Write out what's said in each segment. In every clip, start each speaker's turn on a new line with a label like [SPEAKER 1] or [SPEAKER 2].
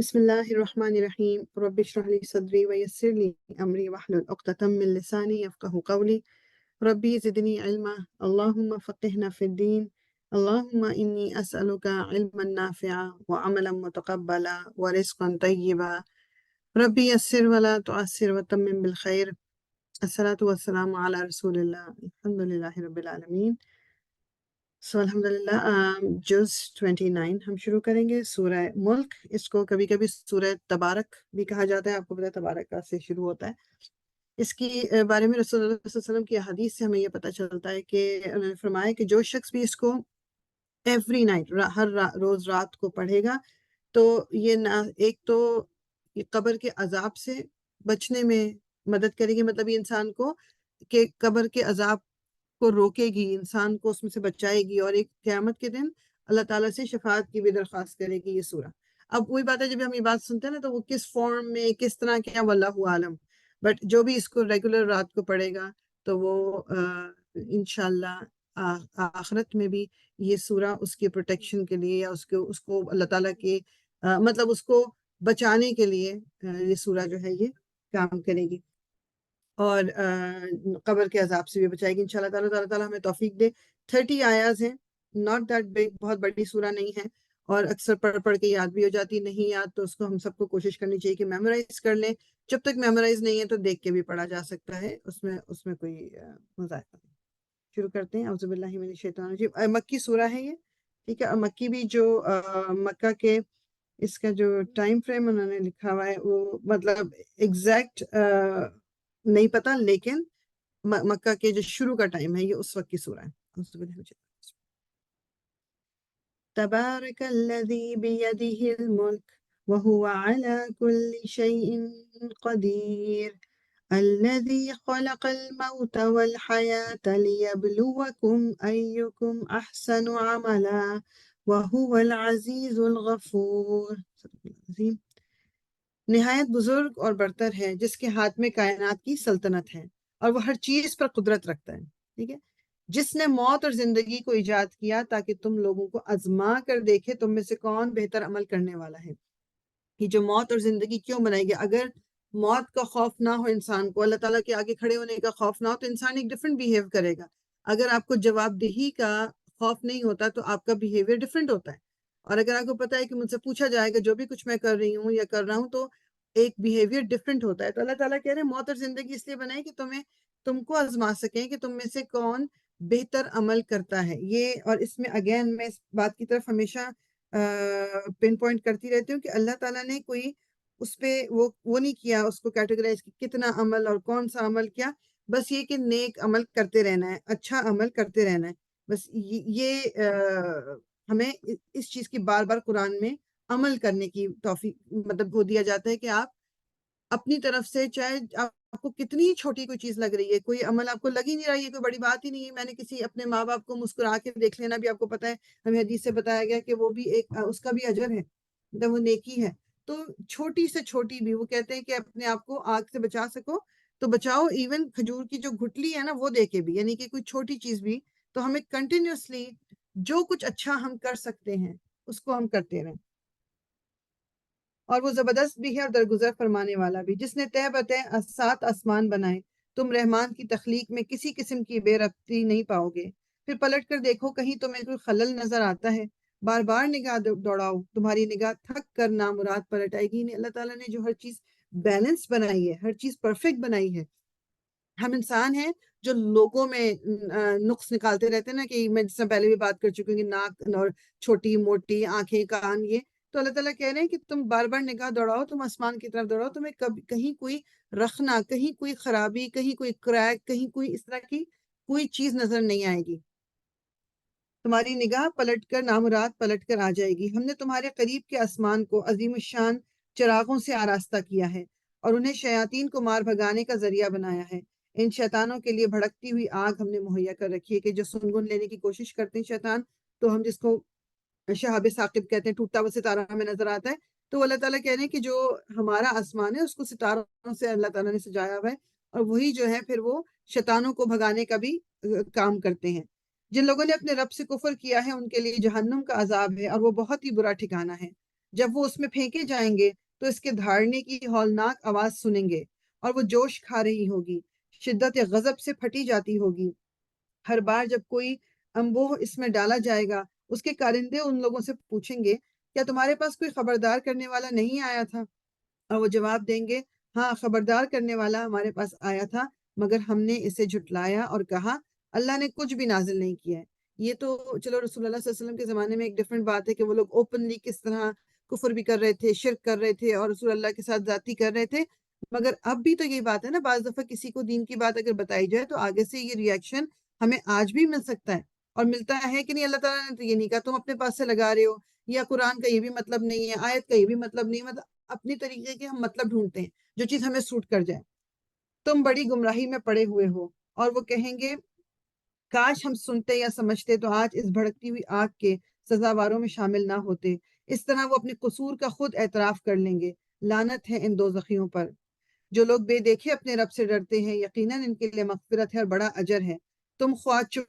[SPEAKER 1] بسم الله الرحمن الرحيم رب اشرح لي صدري ويسر لي أمري واحلل عقدة من لساني يفقه قولي ربي زدني علما اللهم فقهنا في الدين اللهم إني أسألك علما نافعا وعملا متقبلا ورزقا طيبا ربي يسر ولا تعسر وتمم بالخير الصلاة والسلام على رسول الله الحمد لله رب العالمين. الحمدللہ جز 29 ہم شروع کریں گے سورہ ملک. اس کو کبھی کبھی سورہ تبارک بھی کہا جاتا ہے. آپ کو پتہ ہے تبارک سے شروع ہوتا ہے. اس کی بارے میں رسول اللہ صلی اللہ علیہ وسلم کی حدیث سے ہمیں یہ پتہ چلتا ہے کہ انہوں نے فرمایا کہ جو شخص بھی اس کو ایوری نائٹ ہر روز رات کو پڑھے گا تو یہ ایک تو یہ قبر کے عذاب سے بچنے میں مدد کرے گی. مطلب یہ انسان کو کہ قبر کے عذاب کو روکے گی, انسان کو اس میں سے بچائے گی, اور ایک قیامت کے دن اللہ تعالیٰ سے شفاعت کی بھی درخواست کرے گی یہ سورہ. اب وہی بات ہے جب ہم یہ بات سنتے ہیں نا تو وہ کس فارم میں کس طرح کیا واللہ عالم, بٹ جو بھی اس کو ریگولر رات کو پڑھے گا تو وہ انشاءاللہ آخرت میں بھی یہ سورہ اس کی پروٹیکشن کے لیے یا اس کو اللہ تعالیٰ کے مطلب اس کو بچانے کے لیے یہ سورہ جو ہے یہ کام کرے گی اور قبر کے عذاب سے بھی بچائے گی انشاءاللہ تعالیٰ. اللہ تعالیٰ ہمیں توفیق دے. 30 آیات ہیں, ناٹ دیٹ بگ, بہت بڑی سورہ نہیں ہے, اور اکثر پڑھ کے یاد بھی ہو جاتی. نہیں یاد تو اس کو ہم سب کو کوشش کرنی چاہیے کہ میمورائز کر لیں. جب تک میمورائز نہیں ہے تو دیکھ کے بھی پڑھا جا سکتا ہے, اس میں کوئی مذائقہ نہیں. شروع کرتے ہیں. اعوذ باللہ من الشیطان الرجیم. مکی سورہ ہے یہ, ٹھیک ہے. مکی بھی جو مکہ کے اس کا جو ٹائم فریم انہوں نے لکھا ہوا ہے وہ مطلب ایگزیکٹ نہیں پتا, لیکن مکہ کے جو شروع کا ٹائم ہے یہ اس وقت کی سورہ ہے. تبارک الذی بیدہ الملک وہو علی کل شیء قدیر الذی خلق الموت والحیاة لیبلوکم ایکم احسن عملا وہو العزیز الغفور. نہایت بزرگ اور برتر ہے جس کے ہاتھ میں کائنات کی سلطنت ہے اور وہ ہر چیز پر قدرت رکھتا ہے. ٹھیک ہے. جس نے موت اور زندگی کو ایجاد کیا تاکہ تم لوگوں کو آزما کر دیکھے تم میں سے کون بہتر عمل کرنے والا ہے. کہ جو موت اور زندگی کیوں بنائی گئی؟ اگر موت کا خوف نہ ہو انسان کو, اللہ تعالیٰ کے آگے کھڑے ہونے کا خوف نہ ہو تو انسان ایک ڈفرینٹ بیہیو کرے گا. اگر آپ کو جواب دہی کا خوف نہیں ہوتا تو آپ کا بیہیویئر ڈفرینٹ ہوتا ہے. اور اگر آپ کو پتا ہے کہ مجھ سے پوچھا جائے گا جو بھی کچھ میں کر رہی ہوں یا کر رہا ہوں تو ایک بیہیویئر ڈفرینٹ ہوتا ہے. تو اللہ تعالیٰ کہہ رہے ہیں موت اور زندگی اس لیے بنائی کہ تم کو آزما سکیں کہ تم میں سے کون بہتر عمل کرتا ہے. یہ اور اس میں اگین میں اس بات کی طرف ہمیشہ پن پوائنٹ کرتی رہتی ہوں کہ اللہ تعالیٰ نے کوئی اس پہ وہ نہیں کیا اس کو کیٹیگرائز کہ کتنا عمل اور کون سا عمل کیا, بس یہ کہ نیک عمل کرتے رہنا ہے, اچھا عمل کرتے رہنا ہے. بس یہ ہمیں اس چیز کی بار بار قرآن میں عمل کرنے کی توفیق مطلب وہ دیا جاتا ہے کہ آپ اپنی طرف سے چاہے آپ کو کتنی ہی چھوٹی کوئی چیز لگ رہی ہے, کوئی عمل آپ کو لگ ہی نہیں رہا, یہ کوئی بڑی بات ہی نہیں ہے. میں نے کسی اپنے ماں باپ کو مسکرا کے دیکھ لینا بھی آپ کو پتا ہے ہمیں حدیث سے بتایا گیا کہ وہ بھی ایک اس کا بھی اجر ہے, مطلب وہ نیکی ہے. تو چھوٹی سے چھوٹی بھی وہ کہتے ہیں کہ اپنے آپ کو آگ سے بچا سکو تو بچاؤ. ایون کھجور کی جو گٹلی ہے نا وہ دے کے بھی, یعنی کہ کوئی چھوٹی چیز بھی. تو ہمیں کنٹینیوسلی جو کچھ اچھا ہم کر سکتے ہیں اس کو ہم کرتے رہیں. اور وہ زبردست بھی ہے اور درگزر فرمانے والا بھی. جس نے تہ بتہ 7 آسمان بنائے, تم رحمان کی تخلیق میں کسی قسم کی بے ربطی نہیں پاؤ گے. پھر پلٹ کر دیکھو کہیں تمہیں کوئی خلل نظر آتا ہے. بار بار نگاہ دوڑاؤ, تمہاری نگاہ تھک کر نامراد پلٹ آئے گی. اللہ تعالیٰ نے جو ہر چیز بیلنس بنائی ہے, ہر چیز پرفیکٹ بنائی ہے. ہم انسان ہیں جو لوگوں میں نقص نکالتے رہتے ہیں نا, کہ میں جس سے پہلے بھی بات کر چکی ہوں کہ ناک اور چھوٹی موٹی آنکھیں کان یہ. تو اللہ تعالیٰ کہہ رہے ہیں کہ تم بار بار نگاہ دوڑاؤ, تم آسمان کی طرف دوڑاؤ, تمہیں کہیں کوئی رخنا, کہیں کوئی خرابی, کہیں کوئی کریک, کہیں کوئی اس طرح کی کوئی چیز نظر نہیں آئے گی. تمہاری نگاہ پلٹ کر نامراد پلٹ کر آ جائے گی. ہم نے تمہارے قریب کے آسمان کو عظیم الشان چراغوں سے آراستہ کیا ہے اور انہیں شیاطین کو مار بھگانے کا ذریعہ بنایا ہے. ان شیطانوں کے لیے بھڑکتی ہوئی آگ ہم نے مہیا کر رکھی ہے کہ جو سنگن لینے کی کوشش کرتے ہیں شیطان, تو ہم جس کو شہاب ثاقب کہتے ہیں, ٹوٹتا ہوا ستارہ ہمیں نظر آتا ہے. تو اللہ تعالیٰ کہہ رہے ہیں کہ جو ہمارا آسمان ہے اس کو ستاروں سے اللہ تعالیٰ نے سجایا ہوا ہے, اور وہی جو ہے پھر وہ شیطانوں کو بھگانے کا بھی کام کرتے ہیں. جن لوگوں نے اپنے رب سے کفر کیا ہے ان کے لیے جہنم کا عذاب ہے اور وہ بہت ہی برا ٹھکانہ ہے. جب وہ اس میں پھینکے جائیں گے تو اس کے دھاڑنے کی ہولناک آواز سنیں گے اور وہ جوش کھا رہی ہوگی، شدت غضب سے پھٹی جاتی ہوگی۔ ہر بار جب کوئی انبوہ اس میں ڈالا جائے گا، اس کے کارندے ان لوگوں سے پوچھیں گے کیا تمہارے پاس کوئی خبردار کرنے والا نہیں آیا تھا؟ اور وہ جواب دیں گے ہاں، خبردار کرنے والا ہمارے پاس آیا تھا، مگر ہم نے اسے جھٹلایا اور کہا اللہ نے کچھ بھی نازل نہیں کیا ہے۔ یہ تو چلو رسول اللہ صلی اللہ علیہ وسلم کے زمانے میں ایک ڈفرینٹ بات ہے کہ وہ لوگ اوپنلی کس طرح کفر بھی کر رہے تھے، شرک کر رہے تھے اور رسول اللہ کے ساتھ ذاتی کر رہے تھے، مگر اب بھی تو یہی بات ہے نا، بعض دفعہ کسی کو دین کی بات اگر بتائی جائے تو آگے سے یہ ریئیکشن ہمیں آج بھی مل سکتا ہے، اور ملتا ہے کہ نہیں۔ اللہ تعالیٰ نے تو یہ نہیں کہا تم اپنے پاس سے لگا رہے ہو، یا قرآن کا یہ بھی مطلب نہیں ہے، آیت کا یہ بھی مطلب نہیں، مطلب اپنی طریقے کے ہم مطلب ڈھونڈتے ہیں جو چیز ہمیں سوٹ کر جائے۔ تم بڑی گمراہی میں پڑے ہوئے ہو، اور وہ کہیں گے کاش ہم سنتے یا سمجھتے تو آج اس بھڑکتی ہوئی آگ کے سزاواروں میں شامل نہ ہوتے۔ اس طرح وہ اپنے قصور کا خود اعتراف کر لیں گے۔ لعنت ہے ان دوزخیوں پر۔ جو لوگ بے دیکھے اپنے رب سے ڈرتے ہیں، یقیناً ان کے لیے مغفرت ہے اور بڑا اجر ہے۔ تم خواہ چپ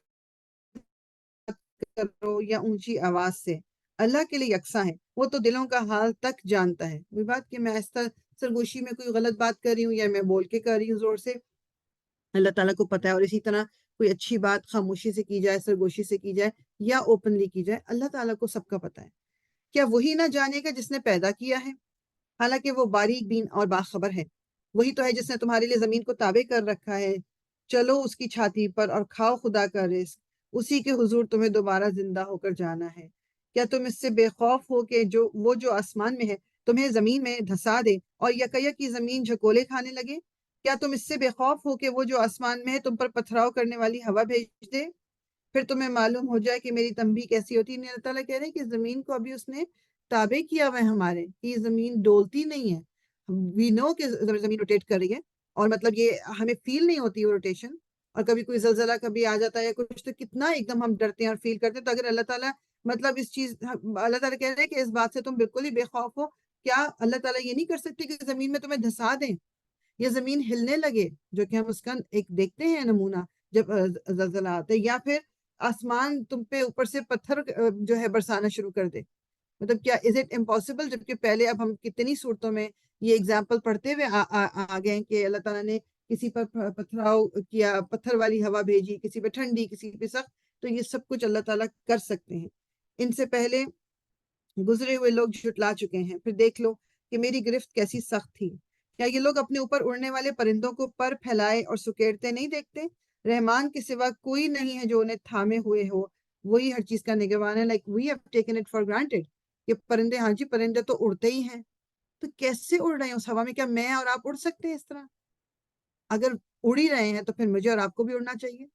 [SPEAKER 1] کرو یا اونچی آواز سے، اللہ کے لیے یکساں ہے، وہ تو دلوں کا حال تک جانتا ہے۔ وہ بات کہ میں ایسا سرگوشی میں کوئی غلط بات کر رہی ہوں یا میں بول کے کر رہی ہوں زور سے، اللہ تعالیٰ کو پتہ ہے۔ اور اسی طرح کوئی اچھی بات خاموشی سے کی جائے، سرگوشی سے کی جائے یا اوپنلی کی جائے، اللہ تعالیٰ کو سب کا پتہ ہے۔ کیا وہی نہ جانے گا جس نے پیدا کیا ہے؟ حالانکہ وہ باریک بین اور باخبر ہے۔ وہی تو ہے جس نے تمہارے لیے زمین کو تابع کر رکھا ہے، چلو اس کی چھاتی پر اور کھاؤ خدا کا رزق، اسی کے حضور تمہیں دوبارہ زندہ ہو کر جانا ہے۔ کیا تم اس سے بے خوف ہو کہ جو آسمان میں ہے تمہیں زمین میں دھسا دے اور یکیک کی زمین جھکولے کھانے لگے؟ کیا تم اس سے بے خوف ہو کہ وہ جو آسمان میں ہے تم پر پتھراؤ کرنے والی ہوا بھیج دے؟ پھر تمہیں معلوم ہو جائے کہ میری تنبیہ کیسی ہوتی ہے۔ اللہ تعالیٰ کہہ رہے ہیں کہ زمین کو ابھی اس نے تابع کیا ہوا ہے ہمارے، کہ یہ زمین ڈولتی نہیں ہے۔ وی نو کہ زمین روٹیٹ کر رہی ہے، اور مطلب یہ ہمیں فیل نہیں ہوتی وہ روٹیشن، اور کبھی کوئی زلزلہ کبھی آ جاتا ہے یا کچھ، تو کتنا ایک دم ہم ڈرتے ہیں اور فیل کرتے ہیں۔ تو اگر اللہ تعالیٰ مطلب اس چیز، اللہ تعالیٰ کہہ رہے ہیں کہ اس بات سے تم بالکل ہی بے خوف ہو، کیا اللہ تعالیٰ یہ نہیں کر سکتے کہ زمین میں تمہیں دھسا دیں یا زمین ہلنے لگے، جو کہ ہم اس کا ایک دیکھتے ہیں نمونہ جب زلزلہ آتا ہے، یا پھر آسمان تم پہ اوپر سے پتھر جو ہے برسانا شروع کر دے؟ مطلب کیا از اٹ امپاسبل؟ جبکہ پہلے اب ہم کتنی صورتوں میں یہ اگزامپل پڑھتے ہوئے آ گئے ہیں کہ اللہ تعالیٰ نے کسی پر پتھراؤ کیا، پتھر والی ہوا بھیجی، کسی پہ ٹھنڈی، کسی پہ سخت، تو یہ سب کچھ اللہ تعالیٰ کر سکتے ہیں۔ ان سے پہلے گزرے ہوئے لوگ جھٹلا چکے ہیں، پھر دیکھ لو کہ میری گرفت کیسی سخت تھی۔ کیا یہ لوگ اپنے اوپر اڑنے والے پرندوں کو پر پھیلائے اور سکیڑتے نہیں دیکھتے؟ رحمان کے سوا کوئی نہیں ہے جو انہیں تھامے ہوئے ہو، وہی ہر چیز کا نگہبان ہے۔ like we have taken it for granted کہ پرندے، ہاں جی پرندے تو اڑتے ہی ہیں، تو کیسے اڑ رہے ہیں اس ہوا میں؟ کیا میں اور آپ اڑ سکتے ہیں اس طرح؟ اگر اڑ ہی رہے ہیں تو پھر مجھے اور آپ کو بھی اڑنا چاہیے۔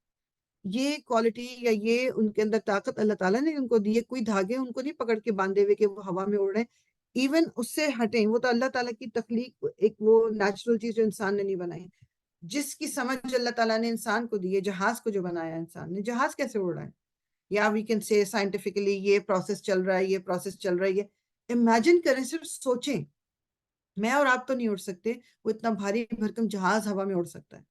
[SPEAKER 1] یہ کوالٹی یا یہ ان کے اندر طاقت اللہ تعالیٰ نے ان کو دی ہے۔ کوئی دھاگے ان کو نہیں پکڑ کے باندھے ہوئے کہ وہ ہوا میں اڑ رہے ہیں، ایون اس سے ہٹیں، وہ تو اللہ تعالیٰ کی تخلیق، ایک وہ نیچرل چیز جو انسان نے نہیں بنائی۔ جس کی سمجھ اللہ تعالیٰ نے انسان کو دی ہے، جہاز کو جو بنایا انسان نے، جہاز کیسے اڑ رہا ہے؟ یا وی کین سے سائنٹیفکلی یہ پروسیس چل رہا ہے، یہ پروسیس چل رہا ہے، یہ امیجن کریں، صرف سوچیں۔ میں اور آپ تو نہیں اڑ سکتے، وہ اتنا بھاری بھرکم جہاز ہوا میں اڑ سکتا ہے۔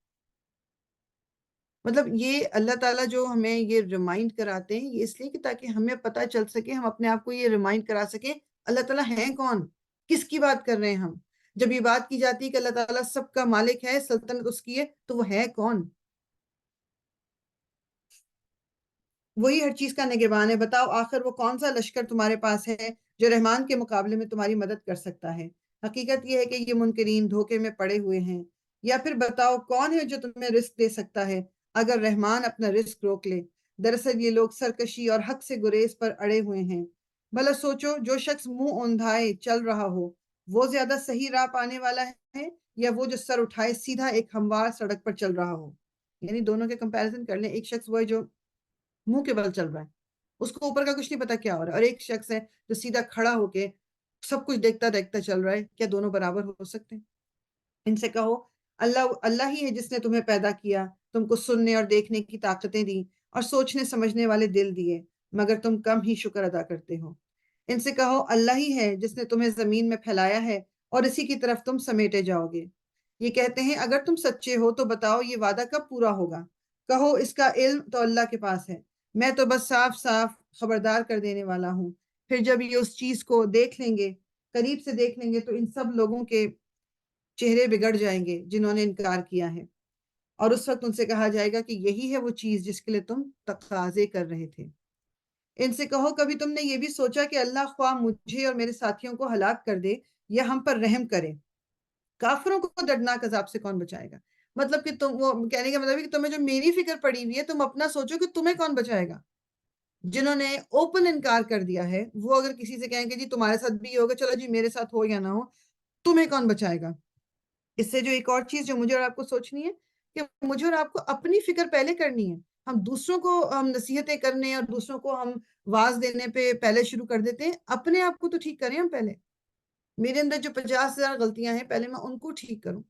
[SPEAKER 1] مطلب یہ اللہ تعالیٰ جو ہمیں یہ ریمائنڈ کراتے ہیں، یہ اس لیے کہ تاکہ ہمیں پتہ چل سکے، ہم اپنے آپ کو یہ ریمائنڈ کرا سکیں اللہ تعالیٰ ہیں کون، کس کی بات کر رہے ہیں ہم۔ جب یہ بات کی جاتی ہے کہ اللہ تعالیٰ سب کا مالک ہے، سلطنت اس کی ہے، تو وہ ہے کون؟ وہی ہر چیز کا نگہبان ہے۔ بتاؤ آخر وہ کون سا لشکر تمہارے پاس ہے جو رحمان کے مقابلے میں تمہاری مدد کر سکتا ہے؟ حقیقت یہ ہے کہ یہ منکرین دھوکے میں پڑے ہوئے ہیں۔ یا پھر بتاؤ کون ہے جو تمہیں رزق دے سکتا ہے اگر رحمان اپنا رزق روک لے؟ دراصل یہ لوگ سرکشی اور حق سے گریز پر اڑے ہوئے ہیں۔ بھلا سوچو، جو شخص منہ اوندھائے چل رہا ہو وہ زیادہ صحیح راہ پانے والا ہے، یا وہ جو سر اٹھائے سیدھا ایک ہموار سڑک پر چل رہا ہو؟ یعنی دونوں کے کمپیریزن کر لیں۔ ایک شخص وہ ہے جو منہ کے بل چل رہا ہے، اس کو اوپر کا کچھ نہیں پتا کیا ہو رہا ہے، اور ایک شخص ہے جو سیدھا کھڑا ہو کے سب کچھ دیکھتا دیکھتا چل رہا ہے۔ کیا دونوں برابر ہو سکتے ہیں؟ ان سے کہو اللہ ہی ہے جس نے تمہیں پیدا کیا، تم کو سننے اور دیکھنے کی طاقتیں دی اور سوچنے سمجھنے والے دل دیے، مگر تم کم ہی شکر ادا کرتے ہو۔ ان سے کہو اللہ ہی ہے جس نے تمہیں زمین میں پھیلایا ہے اور اسی کی طرف تم سمیٹے جاؤ گے۔ یہ کہتے ہیں اگر تم سچے ہو تو بتاؤ یہ وعدہ کب پورا ہوگا؟ کہو اس کا علم تو اللہ کے پاس ہے، میں تو بس صاف صاف خبردار کر دینے والا ہوں۔ پھر جب یہ اس چیز کو دیکھ لیں گے قریب سے دیکھ لیں گے تو ان سب لوگوں کے چہرے بگڑ جائیں گے جنہوں نے انکار کیا ہے، اور اس وقت ان سے کہا جائے گا کہ یہی ہے وہ چیز جس کے لیے تم تقاضے کر رہے تھے۔ ان سے کہو کبھی تم نے یہ بھی سوچا کہ اللہ خواہ مجھے اور میرے ساتھیوں کو ہلاک کر دے یا ہم پر رحم کرے، کافروں کو دردناک عذاب سے کون بچائے گا؟ مطلب کہ تم، وہ کہنے کا مطلب ہے کہ تمہیں جو میری فکر پڑی ہوئی ہے، تم اپنا سوچو کہ تمہیں کون بچائے گا۔ جنہوں نے اوپن انکار کر دیا ہے وہ اگر کسی سے کہیں کہ جی تمہارے ساتھ بھی یہ ہوگا، چلو جی میرے ساتھ ہو یا نہ ہو، تمہیں کون بچائے گا؟ اس سے جو ایک اور چیز جو مجھے اور آپ کو سوچنی ہے کہ مجھے اور آپ کو اپنی فکر پہلے کرنی ہے۔ ہم دوسروں کو ہم نصیحتیں کرنے اور دوسروں کو ہم واز دینے پہ پہلے شروع کر دیتے ہیں، اپنے آپ کو تو ٹھیک کریں ہم پہلے۔ میرے اندر جو 50,000 غلطیاں ہیں پہلے میں ان کو ٹھیک کروں۔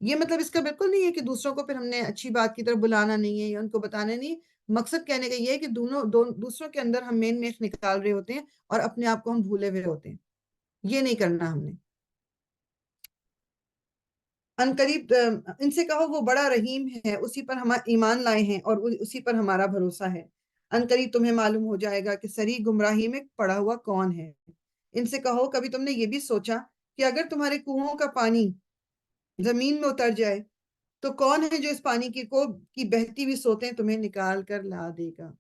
[SPEAKER 1] یہ مطلب اس کا بالکل نہیں ہے کہ دوسروں کو پھر ہم نے اچھی بات کی طرف بلانا نہیں ہے یا ان کو بتانا نہیں۔ مقصد کہنے کا یہ ہے کہ دوسروں کے اندر ہم مین میخ نکال رہے ہوتے ہیں اور اپنے آپ کو ہم بھولے ہوئے ہوتے ہیں۔ یہ نہیں کرنا ہم نے۔ ان قریب ان سے کہو وہ بڑا رحیم ہے، اسی پر ہم ایمان لائے ہیں اور اسی پر ہمارا بھروسہ ہے۔ ان قریب تمہیں معلوم ہو جائے گا کہ سری گمراہی میں پڑا ہوا کون ہے۔ ان سے کہو کبھی تم نے یہ بھی سوچا کہ اگر تمہارے کنووں کا پانی زمین میں اتر جائے تو کون ہے جو اس پانی کی بہتی ہوئی سوتیں تمہیں نکال کر لا دے گا؟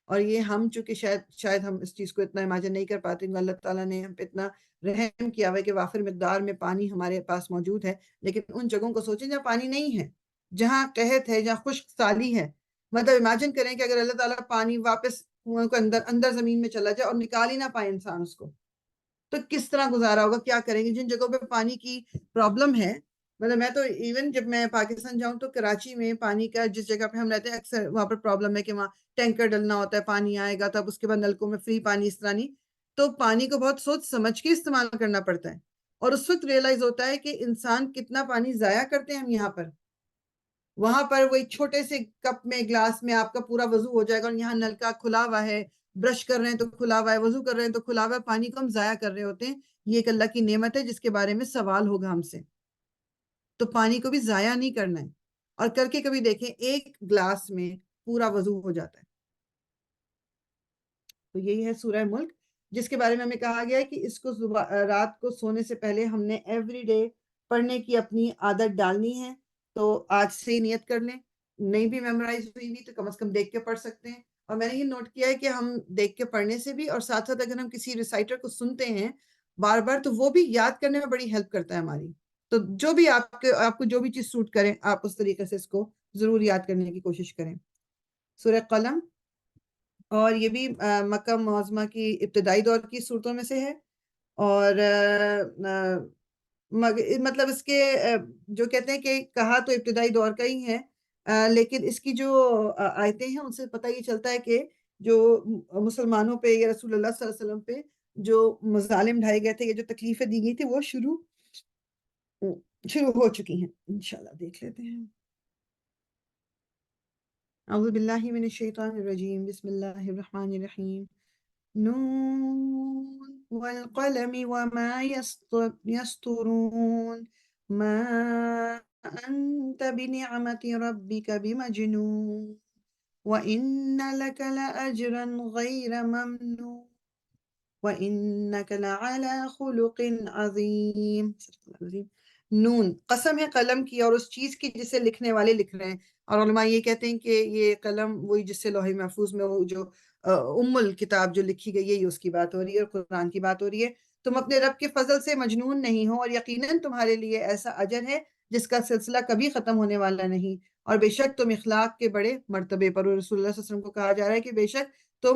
[SPEAKER 1] اور یہ ہم چونکہ شاید ہم اس چیز کو اتنا امیجن نہیں کر پاتے، اللہ تعالیٰ نے ہم پہ اتنا رحم کیا ہوا ہے کہ وافر مقدار میں پانی ہمارے پاس موجود ہے، لیکن ان جگہوں کو سوچیں جہاں پانی نہیں ہے، جہاں قحط ہے، جہاں خشک سالی ہے۔ مطلب امیجن کریں کہ اگر اللہ تعالیٰ پانی واپس کنویں کو اندر زمین میں چلا جائے اور نکال ہی نہ پائے انسان اس کو، تو کس طرح گزارا ہوگا، کیا کریں گے؟ جن جگہوں پہ پانی کی پرابلم ہے، مطلب میں تو ایون جب میں پاکستان جاؤں تو کراچی میں پانی کا جس جگہ پہ ہم رہتے ہیں اکثر وہاں پر پرابلم ہے کہ وہاں ٹینکر ڈلنا ہوتا ہے، پانی آئے گا تب اس کے بعد نلکوں میں فری پانی اس طرح نہیں، تو پانی کو بہت سوچ سمجھ کے استعمال کرنا پڑتا ہے، اور اس وقت ریئلائز ہوتا ہے کہ انسان کتنا پانی ضائع کرتے ہیں ہم یہاں پر۔ وہاں پر وہی چھوٹے سے کپ میں گلاس میں آپ کا پورا وضو ہو جائے گا، اور یہاں نلکا کھلا ہوا ہے، برش کر رہے ہیں تو کھلا ہوا ہے، وضو کر رہے ہیں تو کھلا ہوا ہے، پانی کو ہم ضائع کر رہے ہوتے ہیں۔ یہ ایک اللہ کی نعمت ہے جس کے بارے میں سوال ہوگا ہم سے، تو پانی کو بھی ضائع نہیں کرنا ہے۔ اور کر کے کبھی دیکھیں ایک گلاس میں پورا وضو ہو جاتا ہے۔ تو یہی ہے سورہ ملک، جس کے بارے میں ہمیں کہا گیا ہے کہ اس کو رات کو سونے سے پہلے ہم نے ایوری ڈے پڑھنے کی اپنی عادت ڈالنی ہے۔ تو آج سے ہی نیت کر لیں، نہیں بھی میمورائز ہوئی بھی تو کم از کم دیکھ کے پڑھ سکتے ہیں۔ اور میں نے یہ نوٹ کیا ہے کہ ہم دیکھ کے پڑھنے سے بھی، اور ساتھ ساتھ اگر ہم کسی ریسائٹر کو سنتے ہیں بار بار تو وہ بھی یاد کرنے میں بڑی ہیلپ کرتا ہے ہماری۔ تو جو بھی آپ کو جو بھی چیز سوٹ کریں آپ اس طریقے سے اس کو ضرور یاد کرنے کی کوشش کریں۔ سورہ قلم، اور یہ بھی مکہ معظمہ کی ابتدائی دور کی صورتوں میں سے ہے، اور مطلب اس کے جو کہتے ہیں کہ کہا تو ابتدائی دور کا ہی ہے، لیکن اس کی جو آیتیں ہیں ان سے پتہ یہ چلتا ہے کہ جو مسلمانوں پہ یا رسول اللہ صلی اللہ علیہ وسلم پہ جو مظالم ڈھائے گئے تھے یا جو تکلیفیں دی گئی تھی وہ شروع ہو چکی ہیں۔ انشاءاللہ دیکھ لیتے ہیں۔ اعوذ باللہ من الشیطان الرجیم، بسم اللہ الرحمن الرحیم۔ نون والقلم وما يسطرون ما أنت بنعمة ربك بمجنون وإن لك لأجرا غير ممنون وإنك لعلى خلق عظيم۔ نون قسم ہے قلم کی اور اس چیز کی جسے لکھنے والے لکھ رہے ہیں، اور علماء یہ کہتے ہیں کہ یہ قلم وہی جس سے لوح محفوظ میں وہ جو ام الکتاب جو لکھی گئی ہے، یہ اس کی بات ہو رہی ہے اور قرآن کی بات ہو رہی ہے۔ تم اپنے رب کے فضل سے مجنون نہیں ہو، اور یقیناً تمہارے لیے ایسا اجر ہے جس کا سلسلہ کبھی ختم ہونے والا نہیں، اور بے شک تم اخلاق کے بڑے مرتبے پر ہو۔ رسول اللہ صلی اللہ علیہ وسلم کو کہا جا رہا ہے کہ بے شک تم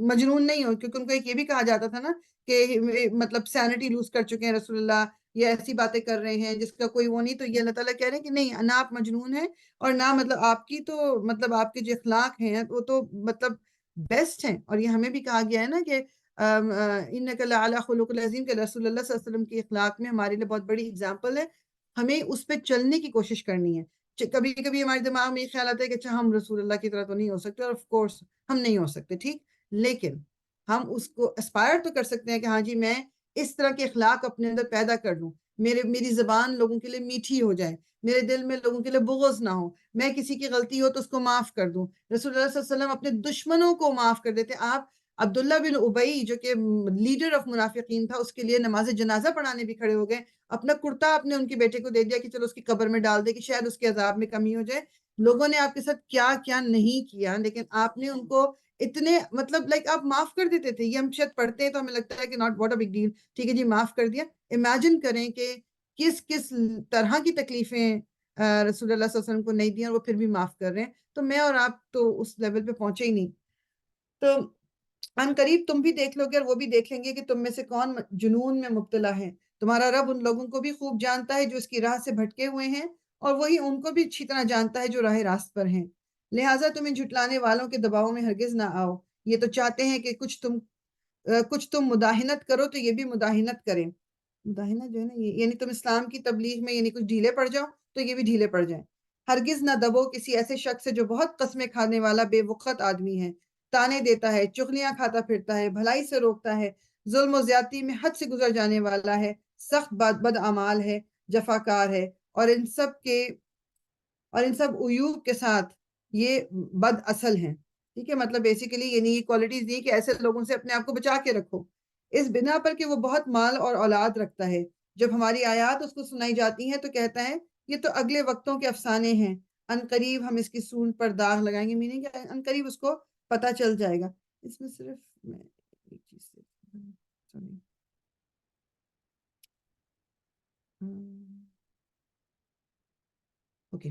[SPEAKER 1] مجنون نہیں ہو، کیونکہ ان کو ایک یہ بھی کہا جاتا تھا نا کہ مطلب سینٹی لوز کر چکے ہیں رسول اللہ، یہ ایسی باتیں کر رہے ہیں جس کا کوئی وہ نہیں۔ تو یہ اللہ تعالیٰ کہہ رہے ہیں کہ نہیں، نہ آپ مجنون ہیں اور نہ مطلب آپ کی تو مطلب آپ کے جو اخلاق ہیں وہ تو مطلب بیسٹ ہیں۔ اور یہ ہمیں بھی کہا گیا ہے نا کہ انک لعلی خلق العظیم، کہ رسول اللہ صلی اللہ علیہ وسلم کی اخلاق میں ہمارے لیے بہت بڑی اگزامپل ہے، ہمیں اس پہ چلنے کی کوشش کرنی ہے۔ کبھی کبھی ہمارے دماغ میں یہ خیال آتا ہے کہ اچھا ہم رسول اللہ کی طرح تو نہیں ہو سکتے، اور آف کورس ہم نہیں ہو سکتے، ٹھیک، لیکن ہم اس کو اسپائر تو کر سکتے ہیں کہ ہاں جی میں اس طرح کے اخلاق اپنے اندر پیدا کر لوں، میری زبان لوگوں کے لیے میٹھی ہو جائے، میرے دل میں لوگوں کے لیے بغض نہ ہو، میں کسی کی غلطی ہو تو اس کو معاف کر دوں۔ رسول اللہ صلی اللہ علیہ وسلم اپنے دشمنوں کو معاف کر دیتے۔ آپ عبداللہ بن ابئی جو کہ لیڈر آف منافقین تھا، اس کے لیے نماز جنازہ پڑھانے بھی کھڑے ہو گئے، اپنا کرتا آپ نے ان کے بیٹے کو دے دیا کہ چلو اس کی قبر میں ڈال دے کہ شاید اس کے عذاب میں کمی ہو جائے۔ لوگوں نے آپ کے ساتھ کیا کیا نہیں کیا، لیکن آپ نے ان کو اتنے مطلب لائک آپ معاف کر دیتے تھے۔ یہ ہم شاید پڑھتے ہیں تو ہمیں لگتا ہے کہ not what a big deal, ٹھیک ہے جی معاف کر دیا۔ امیجن کریں کہ کس کس طرح کی تکلیفیں رسول اللہ صلی اللہ علیہ وسلم کو نہیں دی اور وہ پھر بھی معاف کر رہے ہیں۔ تو میں اور آپ تو اس لیول پہ پہنچے ہی نہیں۔ تو ان قریب تم بھی دیکھ لو گے اور وہ بھی دیکھ لیں گے کہ تم میں سے کون جنون میں مبتلا ہے۔ تمہارا رب ان لوگوں کو بھی خوب جانتا ہے جو اس کی راہ سے بھٹکے ہوئے ہیں، اور وہی ان کو بھی اچھی طرح جانتا ہے جو راہ راست پر ہیں۔ لہٰذا تم ان جھٹلانے والوں کے دباؤ میں ہرگز نہ آؤ۔ یہ تو چاہتے ہیں کہ کچھ تم مداہنت کرو تو یہ بھی مداہنت کریں۔ مداہنت جو ہے نا یہ یعنی تم اسلام کی تبلیغ میں یعنی کچھ ڈھیلے پڑ جاؤ تو یہ بھی ڈھیلے پڑ جائیں۔ ہرگز نہ دبو کسی ایسے شخص سے جو بہت قسمیں کھانے والا بے وقت آدمی ہے، تانے دیتا ہے، چغلیاں کھاتا پھرتا ہے، بھلائی سے روکتا ہے، ظلم و زیادتی میں حد سے گزر جانے والا ہے، سخت بد اعمال ہے، جفاکار ہے، اور ان سب عیوب کے ساتھ یہ بد اصل ہیں۔ ٹھیک ہے، مطلب بیسیکلی یعنی یہ کوالٹیز دی کہ ایسے لوگوں سے اپنے آپ کو بچا کے رکھو، اس بنا پر کہ وہ بہت مال اور اولاد رکھتا ہے۔ جب ہماری آیات اس کو سنائی جاتی ہیں تو کہتا ہے یہ تو اگلے وقتوں کے افسانے ہیں، ان قریب ہم اس کی سونڈ پر داغ لگائیں گے، میننگ ان قریب اس کو پتہ چل جائے گا۔ اس میں صرف میں ایک چیز سے اوکے،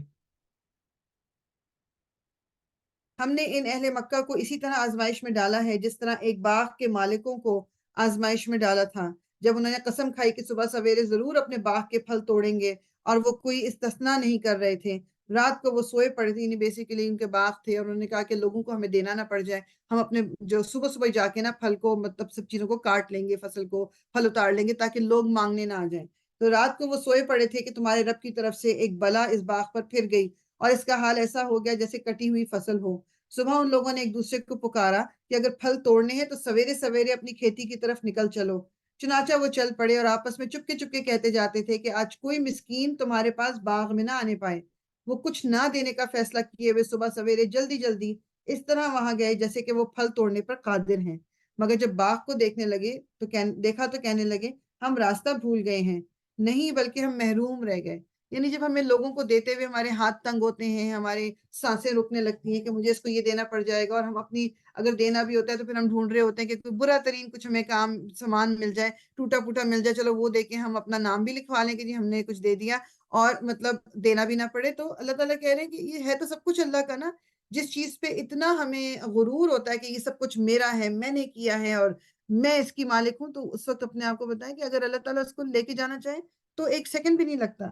[SPEAKER 1] ہم نے ان اہل مکہ کو اسی طرح آزمائش میں ڈالا ہے جس طرح ایک باغ کے مالکوں کو آزمائش میں ڈالا تھا، جب انہوں نے قسم کھائی کہ صبح سویرے ضرور اپنے باغ کے پھل توڑیں گے، اور وہ کوئی استثنا نہیں کر رہے تھے۔ رات کو وہ سوئے پڑے تھے، یعنی بیسیکلی ان کے باغ تھے، اور انہوں نے کہا کہ لوگوں کو ہمیں دینا نہ پڑ جائے، ہم اپنے جو صبح صبح جا کے نا پھل کو مطلب سب چیزوں کو کاٹ لیں گے، فصل کو پھل اتار لیں گے تاکہ لوگ مانگنے نہ آ جائیں۔ تو رات کو وہ سوئے پڑے تھے کہ تمہارے رب کی طرف سے ایک بلا اس باغ پر پھر گئی، اور اس کا حال ایسا ہو گیا جیسے کٹی ہوئی فصل ہو۔ صبح ان لوگوں نے ایک دوسرے کو پکارا کہ اگر پھل توڑنے ہیں تو سویرے سویرے اپنی کھیتی کی طرف نکل چلو۔ چنانچہ وہ چل پڑے اور آپس میں چپکے چپکے کہتے جاتے تھے کہ آج کوئی مسکین تمہارے پاس باغ میں نہ آنے پائے۔ وہ کچھ نہ دینے کا فیصلہ کیے ہوئے صبح سویرے جلدی جلدی اس طرح وہاں گئے جیسے کہ وہ پھل توڑنے پر قادر ہیں، مگر جب باغ کو دیکھنے لگے تو دیکھا تو کہنے لگے ہم راستہ بھول گئے ہیں، نہیں بلکہ ہم محروم رہ گئے۔ یعنی جب ہمیں لوگوں کو دیتے ہوئے ہمارے ہاتھ تنگ ہوتے ہیں، ہمارے سانسیں رکنے لگتی ہیں کہ مجھے اس کو یہ دینا پڑ جائے گا، اور ہم اپنی اگر دینا بھی ہوتا ہے تو پھر ہم ڈھونڈ رہے ہوتے ہیں کہ کوئی برا ترین کچھ ہمیں سامان مل جائے، ٹوٹا پھوٹا مل جائے، چلو وہ دے کے ہم اپنا نام بھی لکھوا لیں کہ جی ہم نے کچھ دے دیا اور مطلب دینا بھی نہ پڑے۔ تو اللہ تعالیٰ کہہ رہے ہیں کہ یہ ہے تو سب کچھ اللہ کا نا، جس چیز پہ اتنا ہمیں غرور ہوتا ہے کہ یہ سب کچھ میرا ہے، میں نے کیا ہے اور میں اس کی مالک ہوں، تو اس وقت اپنے آپ کو بتائیں کہ اگر اللہ تعالیٰ اس کو لے کے جانا چاہے تو ایک سیکنڈ بھی نہیں لگتا۔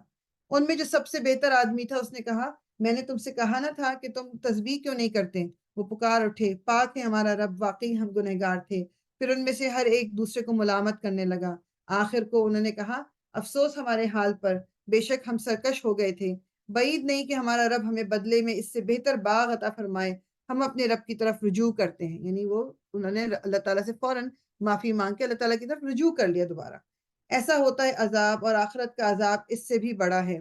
[SPEAKER 1] ان میں جو سب سے بہتر آدمی تھا اس نے کہا میں نے تم سے کہا نہ تھا کہ تم تسبیح کیوں نہیں کرتے؟ وہ پکار اٹھے پاک ہے ہمارا رب، واقعی ہم گنہگار تھے۔ پھر ان میں سے ہر ایک دوسرے کو ملامت کرنے لگا۔ آخر کو انہوں نے کہا افسوس ہمارے حال پر، بے شک ہم سرکش ہو گئے تھے۔ بعید نہیں کہ ہمارا رب ہمیں بدلے میں اس سے بہتر باغ عطا فرمائے۔ ہم اپنے رب کی طرف رجوع کرتے ہیں، یعنی وہ انہوں نے اللہ تعالیٰ سے فوراً معافی مانگ کے اللہ تعالیٰ کی طرف رجوع کر لیا دوبارہ۔ ایسا ہوتا ہے عذاب، اور آخرت کا عذاب اس سے بھی بڑا ہے،